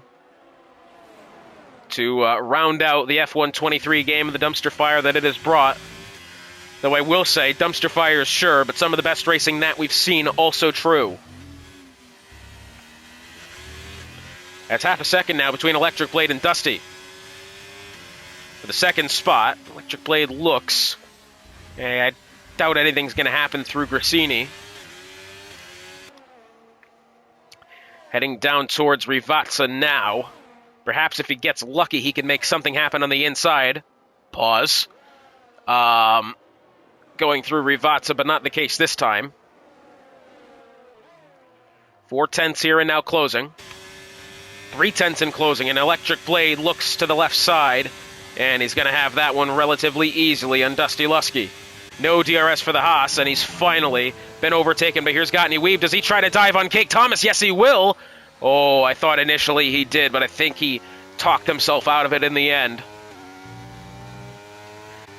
Speaker 1: To round out the F1 23 game of the dumpster fire that it has brought. Though I will say, dumpster fires, sure, but some of the best racing that we've seen, also true. That's half a second now between Electric Blade and Dusty. For the second spot, Electric Blade looks... I doubt anything's going to happen through Grassini. Heading down towards Rivazza now. Perhaps if he gets lucky, he can make something happen on the inside. Pause. Going through Rivazza, but not the case this time. 4/10 here and now closing. 3/10 in closing, and Electric Blade looks to the left side, and he's going to have that one relatively easily on Dusty Lusky. No DRS for the Haas, and he's finally been overtaken, but here's Gottney Weeb. Does he try to dive on Cake Thomas? Yes, he will. Oh, I thought initially he did, but I think he talked himself out of it in the end.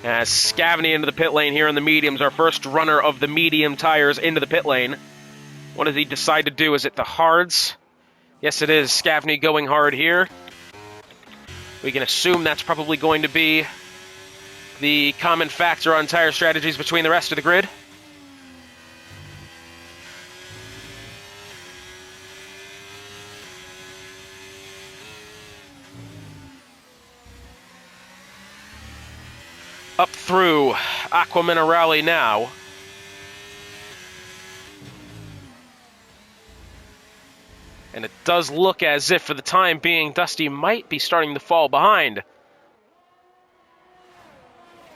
Speaker 1: As Scavney into the pit lane here in the mediums, our first runner of the medium tires into the pit lane. What does he decide to do? Is it the hards? Yes, it is. Scavney going hard here. We can assume that's probably going to be the common factor on tire strategies between the rest of the grid. Up through Aqua Minerale now. And it does look as if, for the time being, Dusty might be starting to fall behind.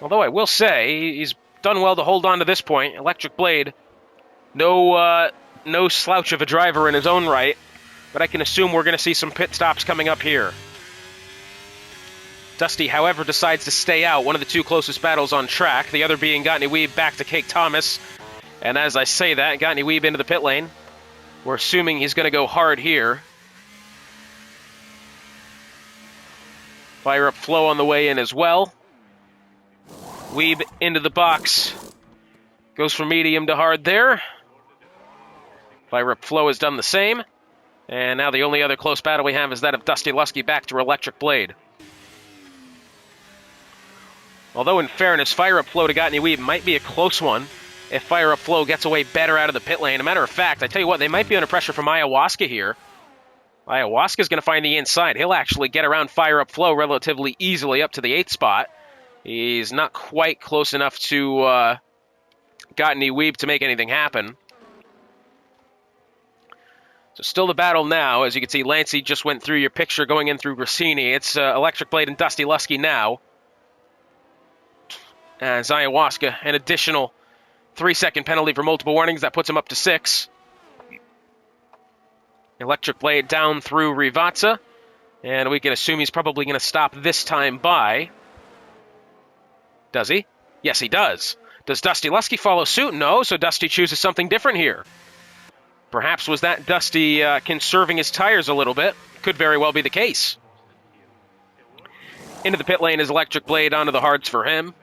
Speaker 1: Although I will say, he's done well to hold on to this point. Electric Blade, no slouch of a driver in his own right, but I can assume we're going to see some pit stops coming up here. Dusty, however, decides to stay out. One of the two closest battles on track, the other being Gottney Weeb back to Cake Thomas. And as I say that, Gottney Weeb into the pit lane. We're assuming he's going to go hard here. Fire up Flow on the way in as well. Weeb into the box. Goes from medium to hard there. Fire up Flow has done the same. And now the only other close battle we have is that of Dusty Lusky back to Electric Blade. Although in fairness, Fire Up Flow to Gottney Weeb might be a close one if Fire Up Flow gets away better out of the pit lane. As a matter of fact, I tell you what, they might be under pressure from Ayahuasca here. Ayahuasca's going to find the inside. He'll actually get around Fire Up Flow relatively easily up to the 8th spot. He's not quite close enough to Gottney Weeb to make anything happen. So still the battle now. As you can see, Lancey just went through your picture going in through Grassini. It's Electric Blade and Dusty Lusky now. As Ayahuasca, an additional 3-second penalty for multiple warnings. That puts him up to 6. Electric Blade down through Rivazza. And we can assume he's probably going to stop this time by... Does he? Yes, he does. Does Dusty Lusky follow suit? No, so Dusty chooses something different here. Perhaps was that Dusty conserving his tires a little bit? Could very well be the case. Into the pit lane is Electric Blade, onto the hards for him.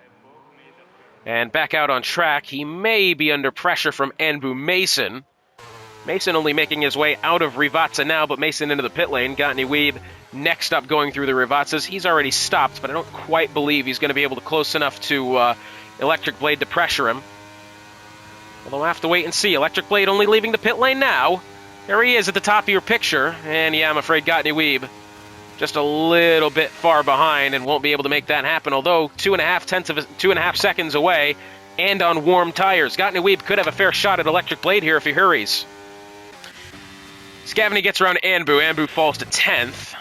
Speaker 1: And back out on track, he may be under pressure from Anbu Mason. Mason only making his way out of Rivazza now, but Mason into the pit lane. Gottney Weeb next up going through the Rivazzas. He's already stopped, but I don't quite believe he's going to be able to close enough to Electric Blade to pressure him. Although we'll have to wait and see. Electric Blade only leaving the pit lane now. There he is at the top of your picture. And yeah, I'm afraid Gottney Weeb just a little bit far behind and won't be able to make that happen. Although 2.5 seconds away and on warm tires. Gottney Weeb could have a fair shot at Electric Blade here if he hurries. Scavney gets around Anbu. Anbu falls to 10th.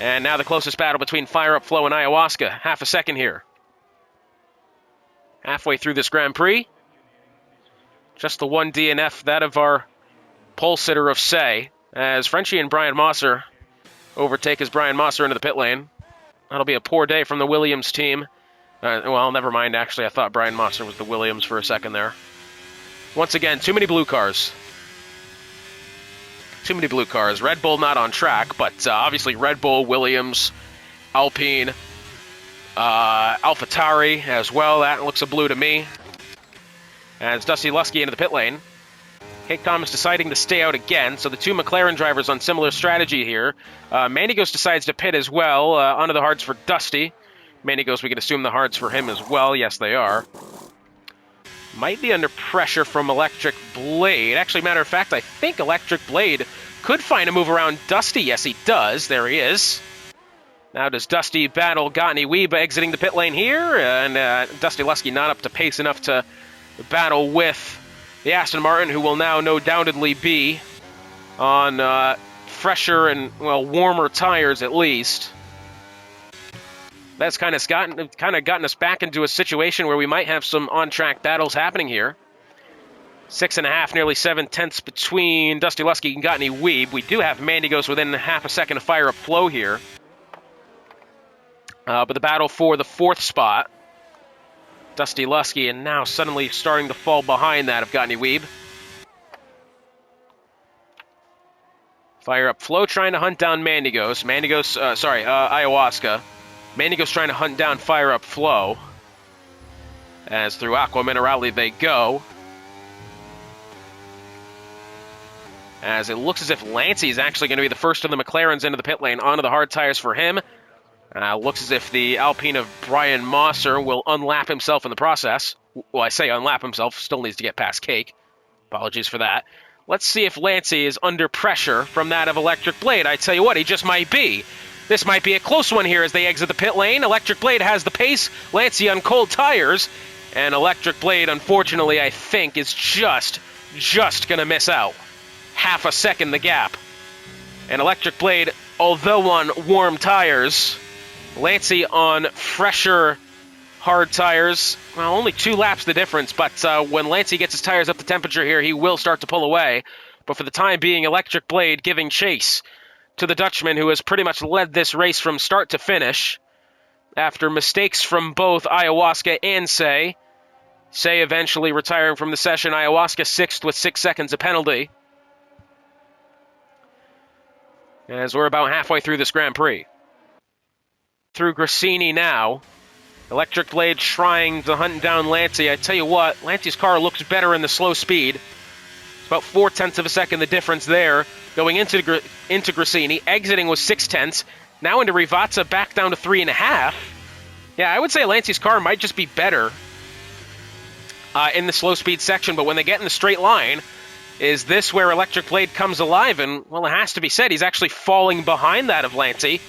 Speaker 1: And now the closest battle between Fire Up Flow and Ayahuasca. Half a second here. Halfway through this Grand Prix. Just the one DNF, that of our pole sitter of Say, as Frenchie and Brian Mosser overtake as Brian Mosser into the pit lane. That'll be a poor day from the Williams team. Well, never mind, actually. I thought Brian Mosser was the Williams for a second there. Once again, too many blue cars. Too many blue cars. Red Bull not on track, but obviously Red Bull, Williams, Alpine, AlphaTauri as well. That looks a blue to me. As Dusty Lusky into the pit lane. Cake Thomas deciding to stay out again, so the two McLaren drivers on similar strategy here. Manigos decides to pit as well, onto the hards for Dusty. Manigos, we can assume the hards for him as well. Yes, they are. Might be under pressure from Electric Blade. Actually, matter of fact, I think Electric Blade could find a move around Dusty. Yes, he does. There he is. Now does Dusty battle Gotney Weeb exiting the pit lane here? And Dusty Lusky not up to pace enough to battle with the Aston Martin, who will now no doubtedly be on fresher and, well, warmer tires at least. That's kind of gotten us back into a situation where we might have some on-track battles happening here. 6.5, nearly 7 tenths between Dusty Lusky and Gotney Weeb. We do have Mandigos within half a second to fire up Flow here. But the battle for the 4th spot, Dusty Lusky, and now suddenly starting to fall behind that of Gotney Weeb. Fire up Flow, trying to hunt down Mandigos. Ayahuasca. Mandigos trying to hunt down Fire Up Flow. As through Aqua Minerale they go. As it looks as if Lancey is actually going to be the first of the McLarens into the pit lane, onto the hard tires for him. Looks as if the Alpine of Brian Mosser will unlap himself in the process. Well, I say unlap himself, still needs to get past Cake. Apologies for that. Let's see if Lancey is under pressure from that of Electric Blade. I tell you what, he just might be. This might be a close one here as they exit the pit lane. Electric Blade has the pace, Lancey on cold tires, and Electric Blade, unfortunately, I think, is just going to miss out. Half a second the gap. And Electric Blade, although on warm tires, Lancey on fresher hard tires, well, only 2 laps the difference, but when Lancey gets his tires up to temperature here, he will start to pull away. But for the time being, Electric Blade giving chase to the Dutchman, who has pretty much led this race from start to finish after mistakes from both Ayahuasca and Say. Say eventually retiring from the session. Ayahuasca 6th with 6 seconds of penalty. As we're about halfway through this Grand Prix. Through Grassini now. Electric Blade trying to hunt down Lancey. I tell you what, Lancey's car looks better in the slow speed. It's about 4 tenths of a second the difference there. Going into Grassini, exiting was 6 tenths. Now into Rivazza, back down to 3.5. Yeah, I would say Lancey's car might just be better in the slow speed section, but when they get in the straight line, is this where Electric Blade comes alive? And, well, it has to be said, he's actually falling behind that of Lancey.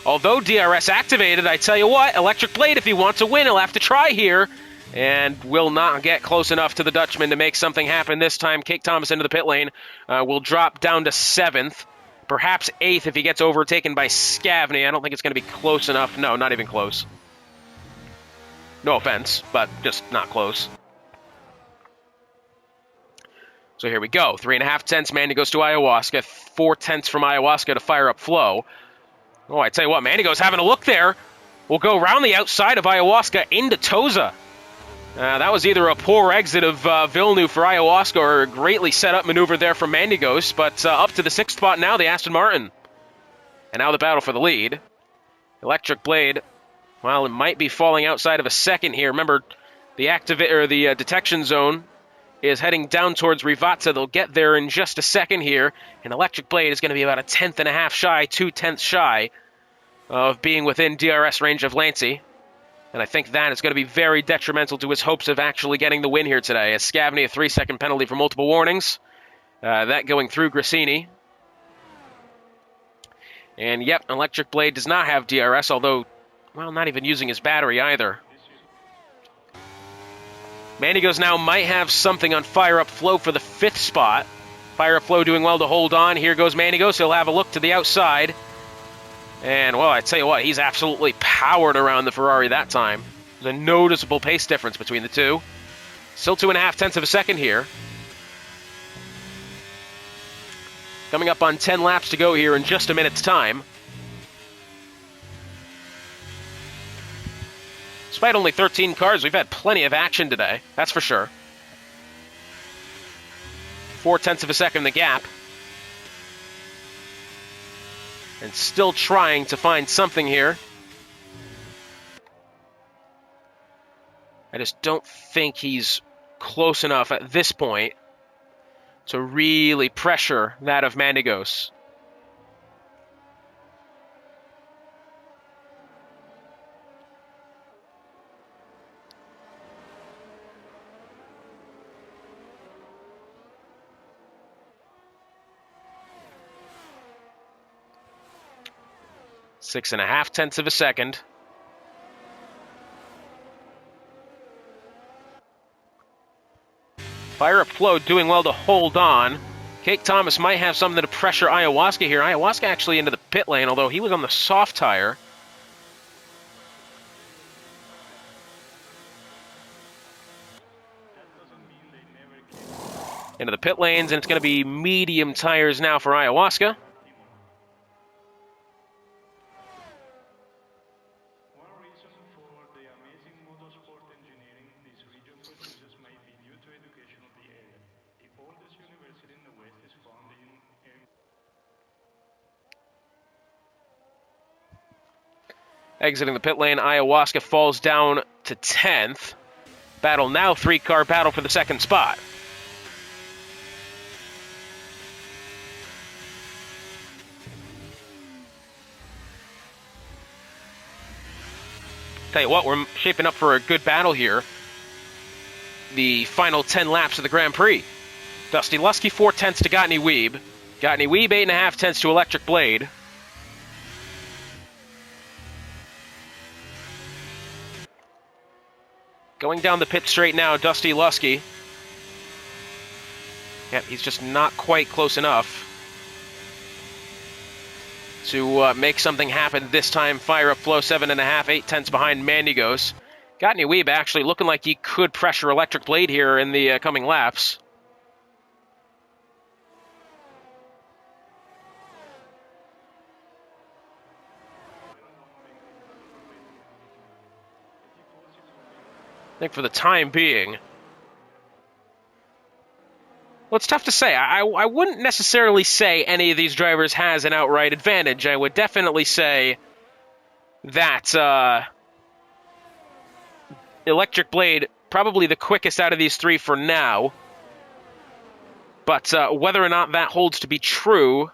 Speaker 1: Although DRS activated, I tell you what, Electric Blade, if he wants to win, he'll have to try here. And will not get close enough to the Dutchman to make something happen this time. Cake Thomas into the pit lane will drop down to 7th. Perhaps 8th if he gets overtaken by Scavney. I don't think it's going to be close enough. No, not even close. No offense, but just not close. So here we go. 3.5 tenths, Mandy goes to Ayahuasca. 4 tenths from Ayahuasca to Fire Up Flow. Oh, I tell you what, Mandigo's having a look there. We'll go around the outside of Ayahuasca into Toza. That was either a poor exit of Villeneuve for Ayahuasca or a greatly set up maneuver there from Mandigos, but up to the 6th spot now, the Aston Martin. And now the battle for the lead. Electric Blade, well, it might be falling outside of a second here. Remember, the detection zone is heading down towards Rivazza. They'll get there in just a second here, and Electric Blade is going to be about 1.5 tenths shy, 2 tenths shy of being within DRS range of Lancey. And I think that is going to be very detrimental to his hopes of actually getting the win here today. As Scavney, a 3-second penalty for multiple warnings. That going through Grassini. And yep, Electric Blade does not have DRS, although, well, not even using his battery either. Mandigos now might have something on Fire Up Flow for the 5th spot. Fire Up Flow doing well to hold on. Here goes Mandigos. He'll have a look to the outside. And, well, I tell you what, he's absolutely powered around the Ferrari that time. There's a noticeable pace difference between the two. Still 2.5 tenths of a second here. Coming up on 10 laps to go here in just a minute's time. Despite only 13 cars, we've had plenty of action today, that's for sure. 4 tenths of a second the gap. And still trying to find something here. I just don't think he's close enough at this point to really pressure that of Mandigos. 6.5 tenths of a second. Fire Up Flow doing well to hold on. Cake Thomas might have something to pressure Ayahuasca here. Ayahuasca actually into the pit lane, although he was on the soft tire. Into the pit lanes, and it's going to be medium tires now for Ayahuasca. Exiting the pit lane, Ayahuasca falls down to 10th. Battle now, 3-car battle for the second spot. Tell you what, we're shaping up for a good battle here. The final 10 laps of the Grand Prix. Dusty Lusky, 4 tenths to Gottney Weeb. Gottney Weeb, 8.5 tenths to Electric Blade. Going down the pit straight now, Dusty Lusky. Yep, he's just not quite close enough to make something happen this time. Fire Up Flow, 7.5, 8 tenths behind Mandigos. Gottney Weeb actually looking like he could pressure Electric Blade here in the coming laps. I think for the time being, well, it's tough to say. I wouldn't necessarily say any of these drivers has an outright advantage. I would definitely say that Electric Blade, probably the quickest out of these three for now. But whether or not that holds to be true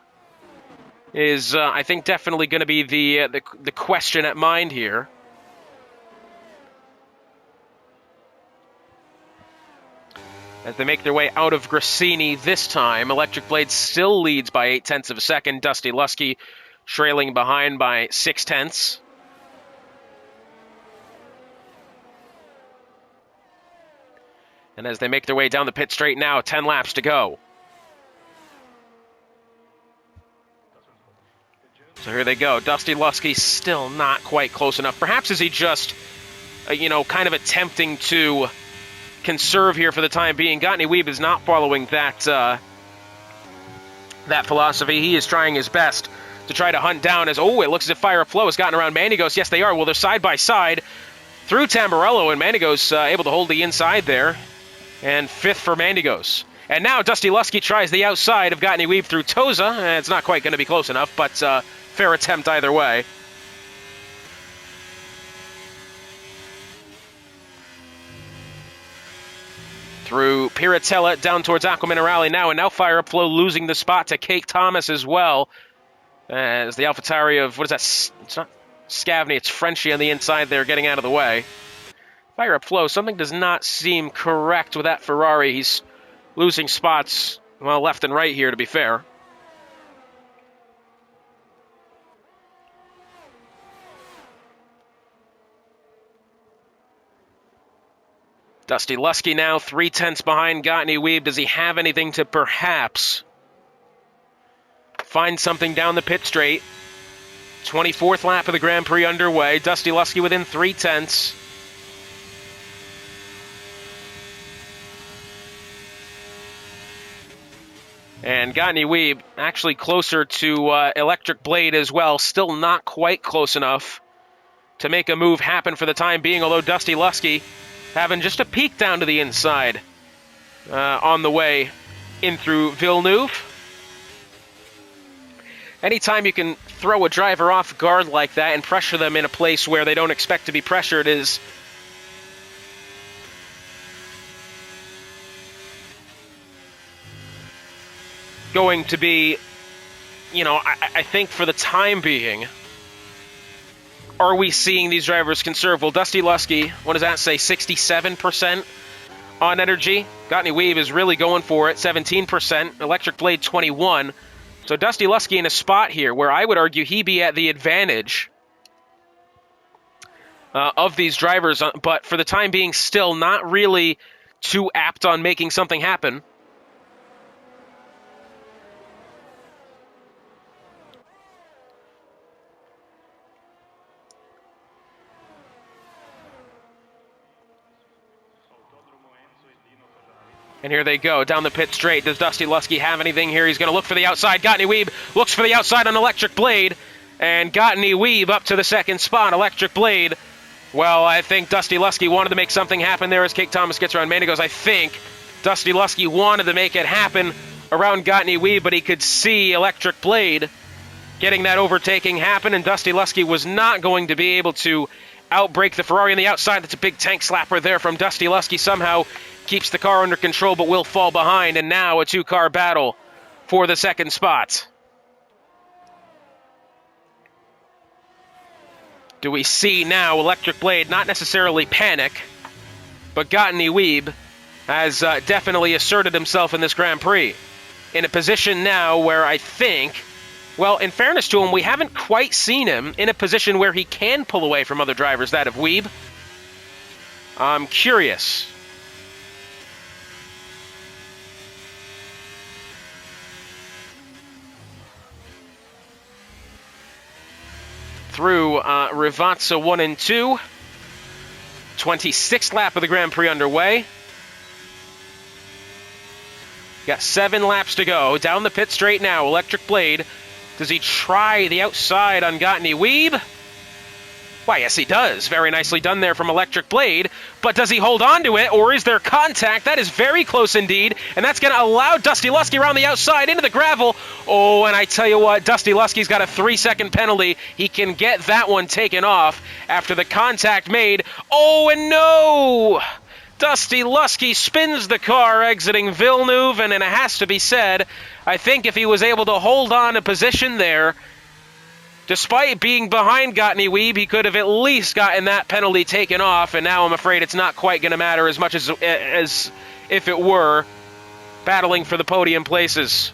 Speaker 1: is, I think, definitely going to be the question at mind here. As they make their way out of Grassini this time, Electric Blade still leads by 8 tenths of a second. Dusty Lusky trailing behind by 6 tenths. And as they make their way down the pit straight now, 10 laps to go. So here they go. Dusty Lusky still not quite close enough. Perhaps is he just, kind of attempting to conserve here for the time being. Gottney Weeb is not following that philosophy. He is trying his best to try to hunt down as, it looks as if Fire Up Flow has gotten around Mandigos. Yes, they are. Well, they're side by side through Tamburello, and Mandigos able to hold the inside there. And 5th for Mandigos. And now Dusty Lusky tries the outside of Gottney Weeb through Toza. It's not quite going to be close enough, but fair attempt either way. Through Piratella down towards Aqua Minerale now, and now Fire Up Flow losing the spot to Cake Thomas as well. As the AlphaTauri of, what is that? It's not Scavney, it's Frenchie on the inside there getting out of the way. Fire Up Flow, something does not seem correct with that Ferrari. He's losing spots, well, left and right here, to be fair. Dusty Lusky now 3 tenths behind Gottney Weeb. Does he have anything to perhaps find something down the pit straight? 24th lap of the Grand Prix underway. Dusty Lusky within 3 tenths. And Gottney Weeb actually closer to Electric Blade as well. Still not quite close enough to make a move happen for the time being, although Dusty Lusky having just a peek down to the inside on the way in through Villeneuve. Anytime you can throw a driver off guard like that and pressure them in a place where they don't expect to be pressured is going to be, I think for the time being, are we seeing these drivers conserve? Well, Dusty Lusky, what does that say, 67% on energy? Gottney Weeb is really going for it, 17%. Electric Blade, 21%. So Dusty Lusky in a spot here where I would argue he be at the advantage of these drivers, but for the time being still not really too apt on making something happen. And here they go, down the pit straight. Does Dusty Lusky have anything here? He's going to look for the outside. Gottney Weeb looks for the outside on Electric Blade. And Gottney Weeb up to the second spot. Electric Blade. Well, I think Dusty Lusky wanted to make something happen there as Cake Thomas gets around Mandigos. I think Dusty Lusky wanted to make it happen around Gottney Weeb, but he could see Electric Blade getting that overtaking happen, and Dusty Lusky was not going to be able to outbrake the Ferrari on the outside. That's a big tank slapper there from Dusty Lusky. Somehow keeps the car under control, but will fall behind, and now a two-car battle for the second spot. Do we see now Electric Blade not necessarily panic, but Gottney Weeb has definitely asserted himself in this Grand Prix. In a position now where I think, well, in fairness to him, we haven't quite seen him in a position where he can pull away from other drivers, that of Weeb. I'm curious. Through Rivazza 1 and 2. 26th lap of the Grand Prix underway. Got 7 laps to go. Down the pit straight now. Electric Blade. Does he try the outside on Gottney Weeb? Why, yes, he does. Very nicely done there from Electric Blade. But does he hold on to it, or is there contact? That is very close indeed, and that's going to allow Dusty Lusky around the outside into the gravel. Oh, and I tell you what, Dusty Lusky's got a 3-second penalty. He can get that one taken off after the contact made. Oh, and no! Dusty Lusky spins the car exiting Villeneuve, and it has to be said, I think if he was able to hold on a position there, despite being behind Gottney Weeb, he could have at least gotten that penalty taken off, and now I'm afraid it's not quite going to matter as much as if it were battling for the podium places.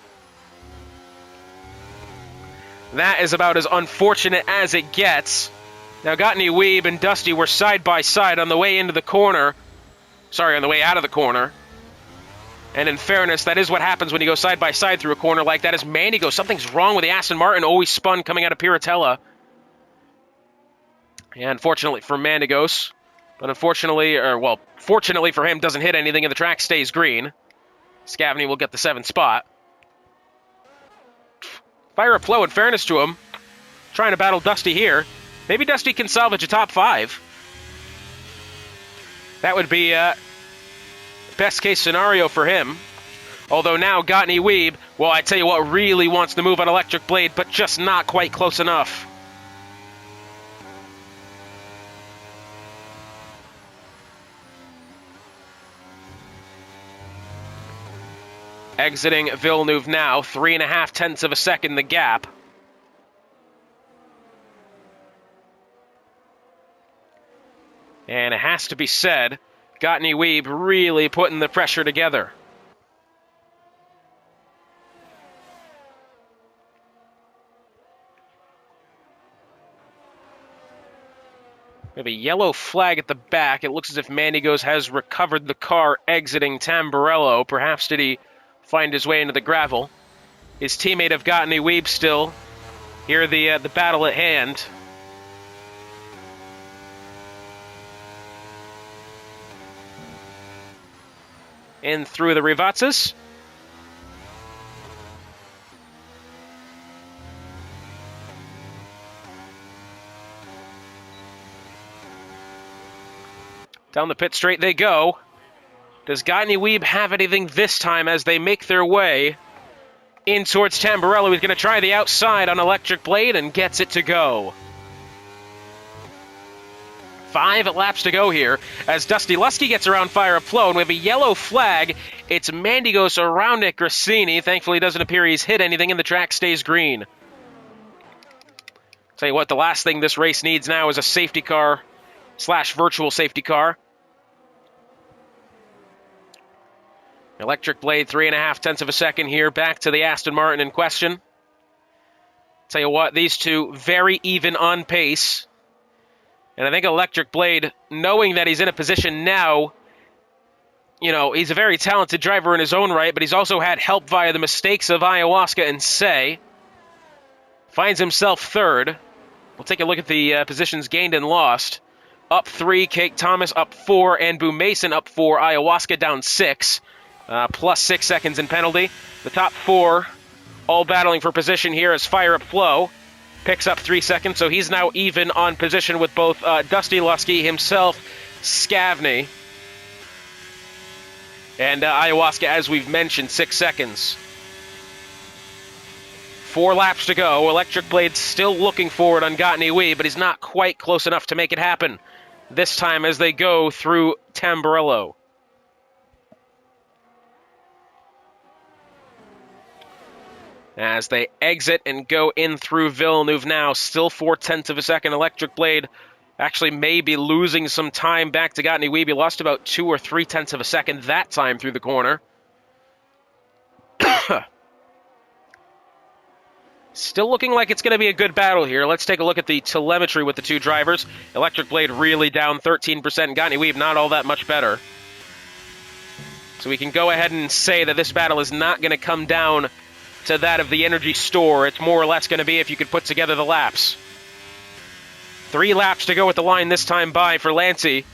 Speaker 1: That is about as unfortunate as it gets. Now, Gottney Weeb and Dusty were side by side on the way into the corner. Sorry, on the way out of the corner. And in fairness, that is what happens when you go side by side through a corner like that. As Mandy goes, something's wrong with the Aston Martin. Always spun coming out of Piratella. And unfortunately for Mandigos, but unfortunately, or well, fortunately for him, doesn't hit anything and the track stays green. Scavney will get the 7th spot. Fire up Flow, in fairness to him, trying to battle Dusty here. Maybe Dusty can salvage a top 5. That would be best case scenario for him. Although now Gottney Weeb, well, I tell you what, really wants to move on Electric Blade, but just not quite close enough. Exiting Villeneuve now, 3.5 tenths of a second the gap. And it has to be said, Gottney Weeb really putting the pressure together. We have a yellow flag at the back. It looks as if Mandigos has recovered the car exiting Tamburello. Perhaps did he find his way into the gravel? His teammate of Gottney Weeb still. Here the battle at hand. In through the Rivazzas. Down the pit straight they go. Does Gottney Weeb have anything this time as they make their way in towards Tamburello? He's going to try the outside on Electric Blade and gets it to go. 5 laps to go here as Dusty Lusky gets around Fire Up Flow, and we have a yellow flag. It's Mandigos around Nick Grassini. Thankfully, it doesn't appear he's hit anything, and the track stays green. Tell you what, the last thing this race needs now is a safety car / virtual safety car. Electric Blade, 3.5 tenths of a second here, back to the Aston Martin in question. Tell you what, these two very even on pace. And I think Electric Blade, knowing that he's in a position now, you know, he's a very talented driver in his own right, but he's also had help via the mistakes of Ayahuasca and Say. Finds himself third. We'll take a look at the positions gained and lost. Up 3, Cake Thomas up 4, and Boo Mason up 4. Ayahuasca down 6, plus 6 seconds in penalty. The top 4 all battling for position here as Fire Up Flow picks up 3 seconds, so he's now even on position with both Dusty Lusky himself, Scavney, and Ayahuasca, as we've mentioned, 6 seconds. 4 laps to go. Electric Blade still looking forward on Gotney Wee, but he's not quite close enough to make it happen this time as they go through Tamburello. As they exit and go in through Villeneuve now, still 0.4 of a second. Electric Blade actually may be losing some time back to Gotney Weeby. Lost about 2 or 3 tenths of a second that time through the corner. Still looking like it's going to be a good battle here. Let's take a look at the telemetry with the two drivers. Electric Blade really down 13%. Gotney Weeb not all that much better. So we can go ahead and say that this battle is not going to come down to that of the energy store. It's more or less going to be if you could put together the laps. 3 laps to go with the line this time by for Lancey,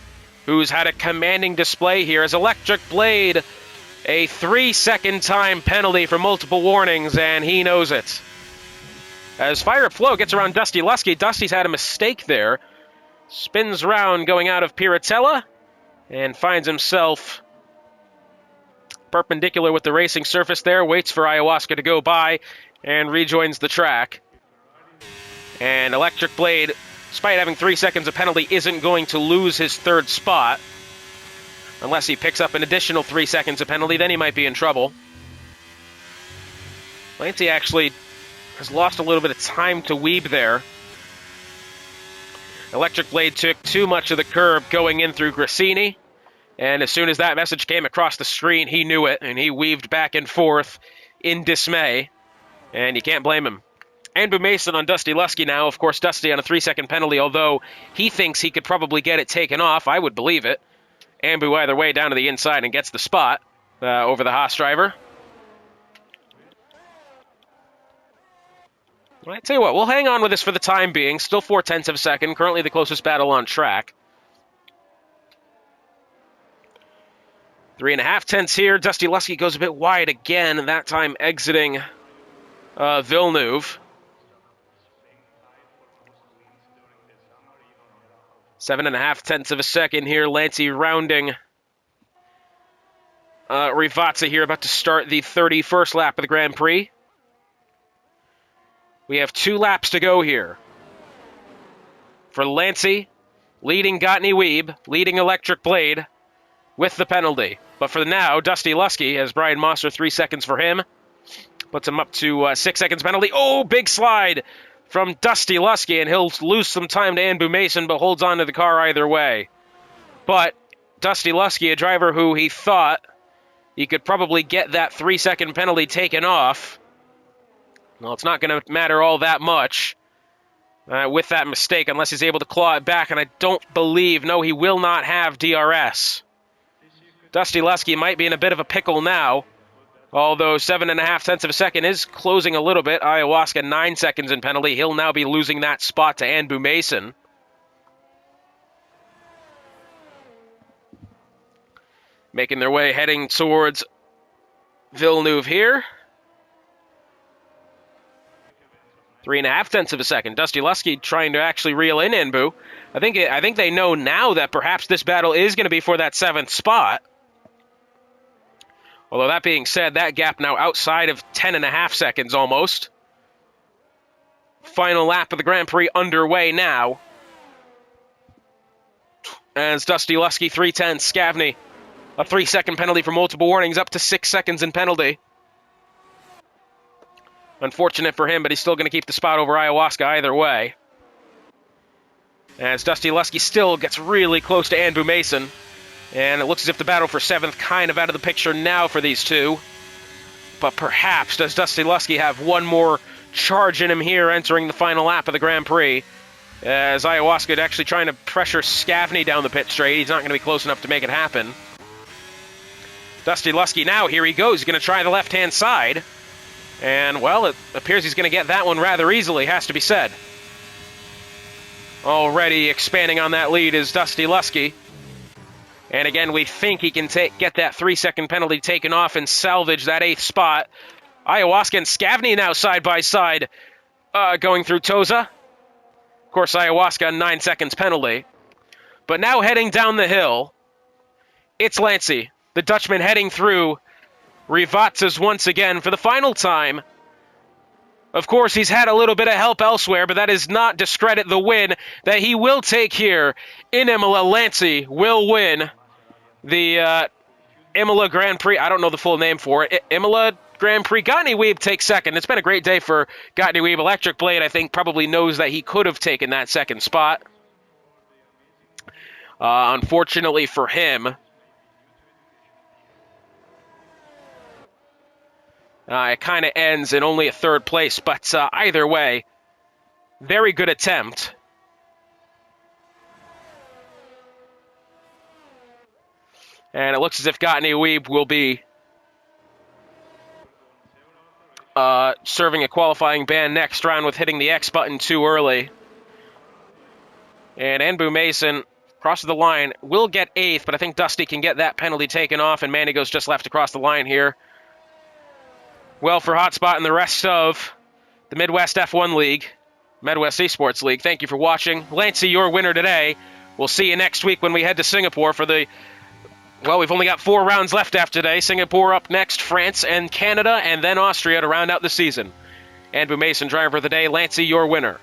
Speaker 1: who's had a commanding display here as Electric Blade, a 3-second time penalty for multiple warnings, and he knows it. As Fire Up Flow gets around Dusty Lusky, Dusty's had a mistake there. Spins around going out of Piratella and finds himself perpendicular with the racing surface there, waits for Ayahuasca to go by, and rejoins the track. And Electric Blade, despite having 3 seconds of penalty, isn't going to lose his 3rd spot. Unless he picks up an additional 3 seconds of penalty, then he might be in trouble. Lancey actually has lost a little bit of time to Weeb there. Electric Blade took too much of the curb going in through Grassini. And as soon as that message came across the screen, he knew it, and he weaved back and forth in dismay. And you can't blame him. Andrew Mason on Dusty Lusky now. Of course, Dusty on a 3-second penalty, although he thinks he could probably get it taken off. I would believe it. Ambu either way down to the inside and gets the spot over the Haas driver. Well, I tell you what, we'll hang on with this for the time being. Still 0.4 of a second. Currently the closest battle on track. 3.5 tenths here. Dusty Lusky goes a bit wide again, and that time exiting Villeneuve. 7.5 tenths of a second here. Lancey rounding Rivazza here, about to start the 31st lap of the Grand Prix. We have 2 laps to go here. For Lancey, leading Gotney Weeb, leading Electric Blade with the penalty. But for now, Dusty Lusky, as Brian Mosser, 3 seconds for him. Puts him up to 6 seconds penalty. Oh, big slide from Dusty Lusky, and he'll lose some time to Anbu Mason, but holds on to the car either way. But Dusty Lusky, a driver who he thought he could probably get that 3-second penalty taken off. Well, it's not going to matter all that much with that mistake unless he's able to claw it back, and I don't believe, no, he will not have DRS. Dusty Lusky might be in a bit of a pickle now, although 7.5 tenths of a second is closing a little bit. Ayahuasca 9 seconds in penalty. He'll now be losing that spot to Anbu Mason. Making their way, heading towards Villeneuve here. 3.5 tenths of a second. Dusty Lusky trying to actually reel in Anbu. I think they know now that perhaps this battle is going to be for that 7th spot. Although that being said, that gap now outside of 10.5 seconds almost. Final lap of the Grand Prix underway now. As Dusty Lusky 3/10, Scavney, a 3-second penalty for multiple warnings, up to 6 seconds in penalty. Unfortunate for him, but he's still going to keep the spot over Ayahuasca either way. As Dusty Lusky still gets really close to Anbu Mason. And it looks as if the battle for 7th kind of out of the picture now for these two. But perhaps does Dusty Lusky have one more charging him here entering the final lap of the Grand Prix. As Ayahuasca actually trying to pressure Scavney down the pit straight. He's not going to be close enough to make it happen. Dusty Lusky now, here he goes. He's going to try the left-hand side. And, well, it appears he's going to get that one rather easily, has to be said. Already expanding on that lead is Dusty Lusky. And again, we think he can get that 3-second penalty taken off and salvage that 8th spot. Ayahuasca and Scavney now side by side going through Toza. Of course, Ayahuasca 9 seconds penalty. But now heading down the hill, it's Lancey, the Dutchman, heading through Rivatzas once again for the final time. Of course, he's had a little bit of help elsewhere, but that does not discredit the win that he will take here in Imola. Lancey will win the Imola Grand Prix. I don't know the full name for it. Imola Grand Prix. Gottney Weeb takes second. It's been a great day for Gottney Weeb. Electric Blade, I think, probably knows that he could have taken that second spot. Unfortunately for him, it kind of ends in only a 3rd place, but either way, very good attempt. And it looks as if Gottney Weeb will be serving a qualifying ban next round with hitting the X button too early. And Anbu Mason crosses the line, will get 8th, but I think Dusty can get that penalty taken off, and Manny goes just left across the line here. Well, for Hotspot and the rest of the Midwest F1 League, MidWest Esports League, thank you for watching. Lancey, your winner today. We'll see you next week when we head to Singapore for the... Well, we've only got 4 rounds left after today. Singapore up next, France and Canada, and then Austria to round out the season. Anbu Mason, driver of the day. Lancey, your winner.